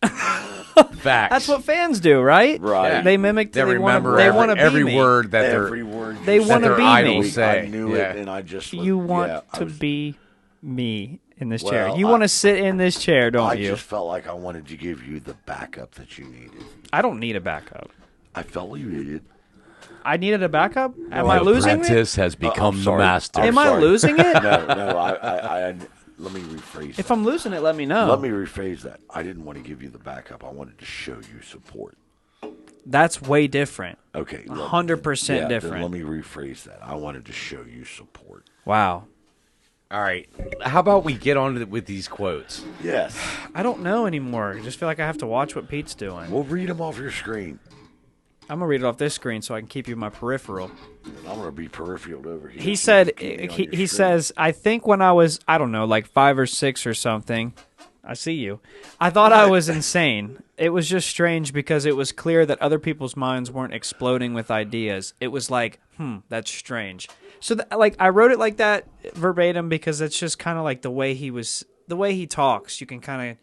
Facts. That's what fans do, right? Right. Yeah. They mimic. They remember They want to be every me. word that Every they're. word. you They said. wanna that be their me. idols say. I knew Yeah. it, and I just. You want yeah, I to was- be me in this Well, chair. You I- want to sit in this chair, don't I you? just felt like I wanted to give you the backup that you needed. I don't need a backup. I felt you needed. I needed a backup. Am No, I the losing it? Apprentice has become I'm the sorry. master. I'm Am I sorry. losing it? No, I let me rephrase If that. I'm losing it, let me know. Let me rephrase that. I didn't want to give you the backup. I wanted to show you support. That's way different. Okay. 100% then different. let me rephrase that. I wanted to show you support. Wow. All right. How about we get on with these quotes? Yes. I don't know anymore. I just feel like I have to watch what Pete's doing. We'll read them off your screen. I'm gonna read it off this screen so I can keep you in my peripheral. I'm going to be peripheral over here. He so said, you can keep me on your he screen. says, I think when I was, I don't know, like 5 or 6 or something, I see you. I thought I was insane. It was just strange because it was clear that other people's minds weren't exploding with ideas. It was like, that's strange. So, like, I wrote it like that verbatim because it's just kind of like the way he talks. You can kind of,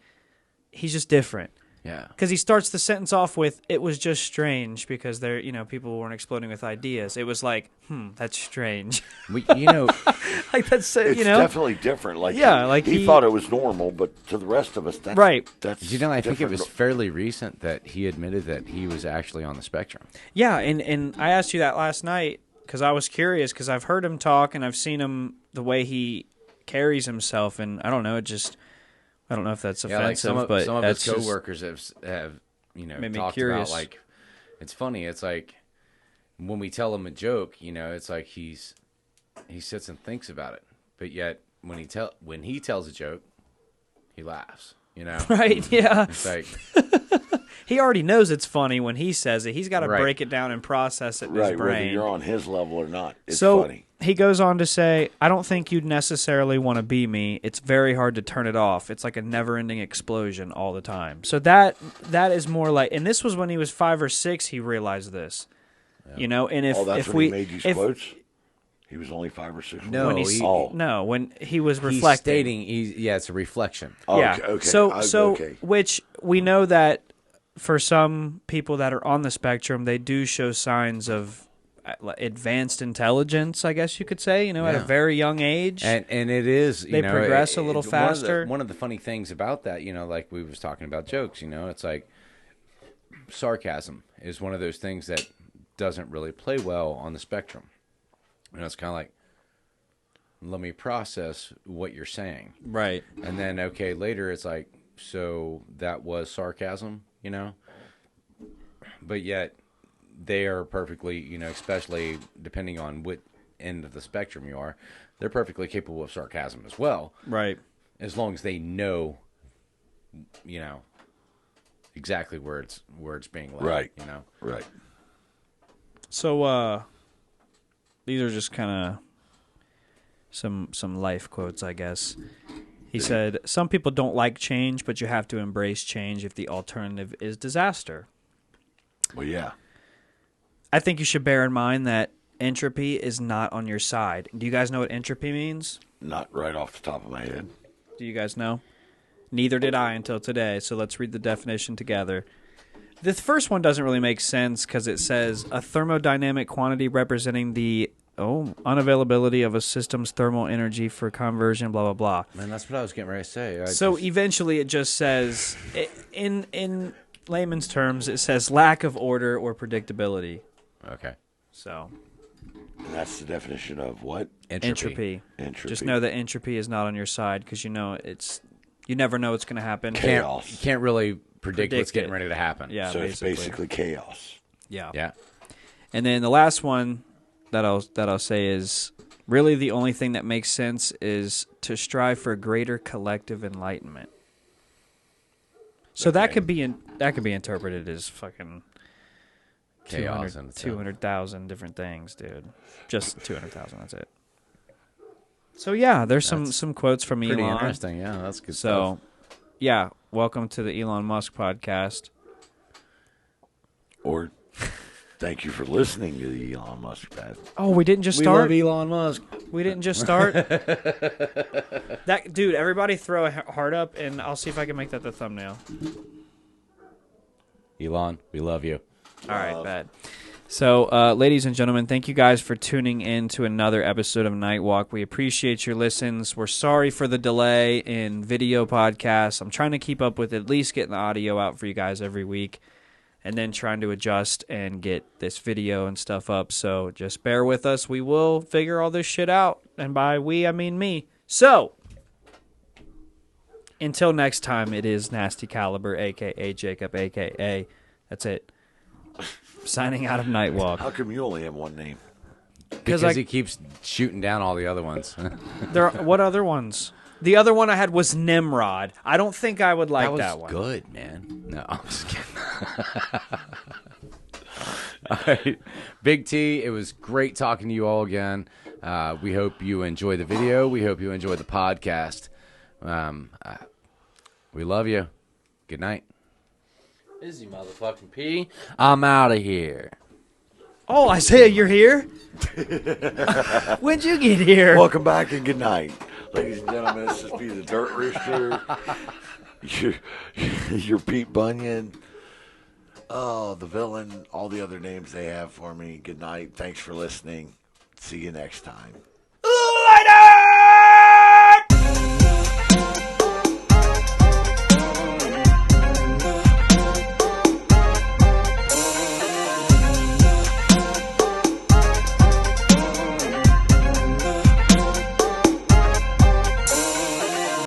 he's just different. Yeah. Because he starts the sentence off with, it was just strange because there, people weren't exploding with ideas. It was like, that's strange. Like that's, It's definitely different. Like, Yeah, like he he- thought it was normal, but to the rest of us, that's Right. That's I think it different. was fairly recent that he admitted that he was actually on the spectrum. Yeah, and I asked you that last night because I was curious because I've heard him talk and I've seen him, the way he carries himself, and I don't know, I don't know if that's offensive, Yeah, like some but of that's his just- coworkers have made me talked curious. about, like, it's funny. It's like when we tell him a joke, it's like he sits and thinks about it, but yet when he tells a joke, he laughs. Right, yeah. It's like, He already knows it's funny when he says it. He's got to Right. break it down and process it in his right, whether brain. you're on his level or not. It's So funny. he goes on to say, I don't think you'd necessarily want to be me. It's very hard to turn it off. It's like a never-ending explosion all the time. So that is more like, and this was when he was 5 or 6, he realized this. And if, That's if when we, he made these if, quotes? He was only 5 or 6? No, when he- no, when he was he's reflecting. stating, it's a reflection. Yeah. Okay. So Okay. which we know that for some people that are on the spectrum, they do show signs of advanced intelligence, I guess you could say, at a Yeah. very young age. And it is, They progress a little faster. One of the funny things about that, like we was talking about jokes, it's like sarcasm is one of those things that doesn't really play well on the spectrum. It's kind of like, let me process what you're saying. Right. And then, later it's like, so that was sarcasm, But yet they are perfectly, especially depending on what end of the spectrum you are, they're perfectly capable of sarcasm as well. Right. As long as they know, exactly where it's being led. Right. Right. So these are just kind of some life quotes, I guess. He said, some people don't like change, but you have to embrace change if the alternative is disaster. Well, yeah. I think you should bear in mind that entropy is not on your side. Do you guys know what entropy means? Not right off the top of my head. Do you guys know? Neither did I until today, so let's read the definition together. The first one doesn't really make sense because it says a thermodynamic quantity representing the unavailability of a system's thermal energy for conversion, blah, blah, blah. Man, that's what I was getting ready to say. Eventually it just says, in layman's terms, it says lack of order or predictability. Okay. So And that's the definition of what? entropy. Entropy. Just know that entropy is not on your side because you never know what's going to happen. Chaos. You can't really predict what's getting it. ready to happen. Yeah, So it's basically chaos. Yeah. Yeah. And then the last one that I'll say is really the only thing that makes sense is to strive for greater collective enlightenment. So that could be interpreted as fucking Chaos and 200,000 different things, dude. Just 200,000. That's it. So yeah, there's some quotes from Pretty Elon. interesting. Yeah, that's good So, yeah, welcome to the Elon Musk podcast. Or thank you for listening to the Elon Musk pad. Oh, we didn't just We start. love Elon Musk. We didn't just start. That dude, everybody throw a heart up, and I'll see if I can make that the thumbnail. Elon, we love you. All right, bad. So, ladies and gentlemen, thank you guys for tuning in to another episode of Nightwalk. We appreciate your listens. We're sorry for the delay in video podcasts. I'm trying to keep up with at least getting the audio out for you guys every week, and then trying to adjust and get this video and stuff up. So just bear with us. We will figure all this shit out. And by we, I mean me. So, until next time, it is Nasty Caliber, a.k.a. Jacob, a.k.a. That's it. Signing out of Nightwalk. How come you only have one name? Because I- he keeps shooting down all the other ones. What other ones? The other one I had was Nimrod. I don't think I would like that was that one. good, man. No, I'm just kidding. All right. Big T, it was great talking to you all again. We hope you enjoy the video. We hope you enjoy the podcast. We love you. Good night. Izzy motherfucking P. I'm out of here. Oh, Isaiah, you're here? When'd you get here? Welcome back and good night. Ladies and gentlemen, this is P the Dirt Rooster. Your Pete Bunyan. Oh, the villain. All the other names they have for me. Good night. Thanks for listening. See you next time.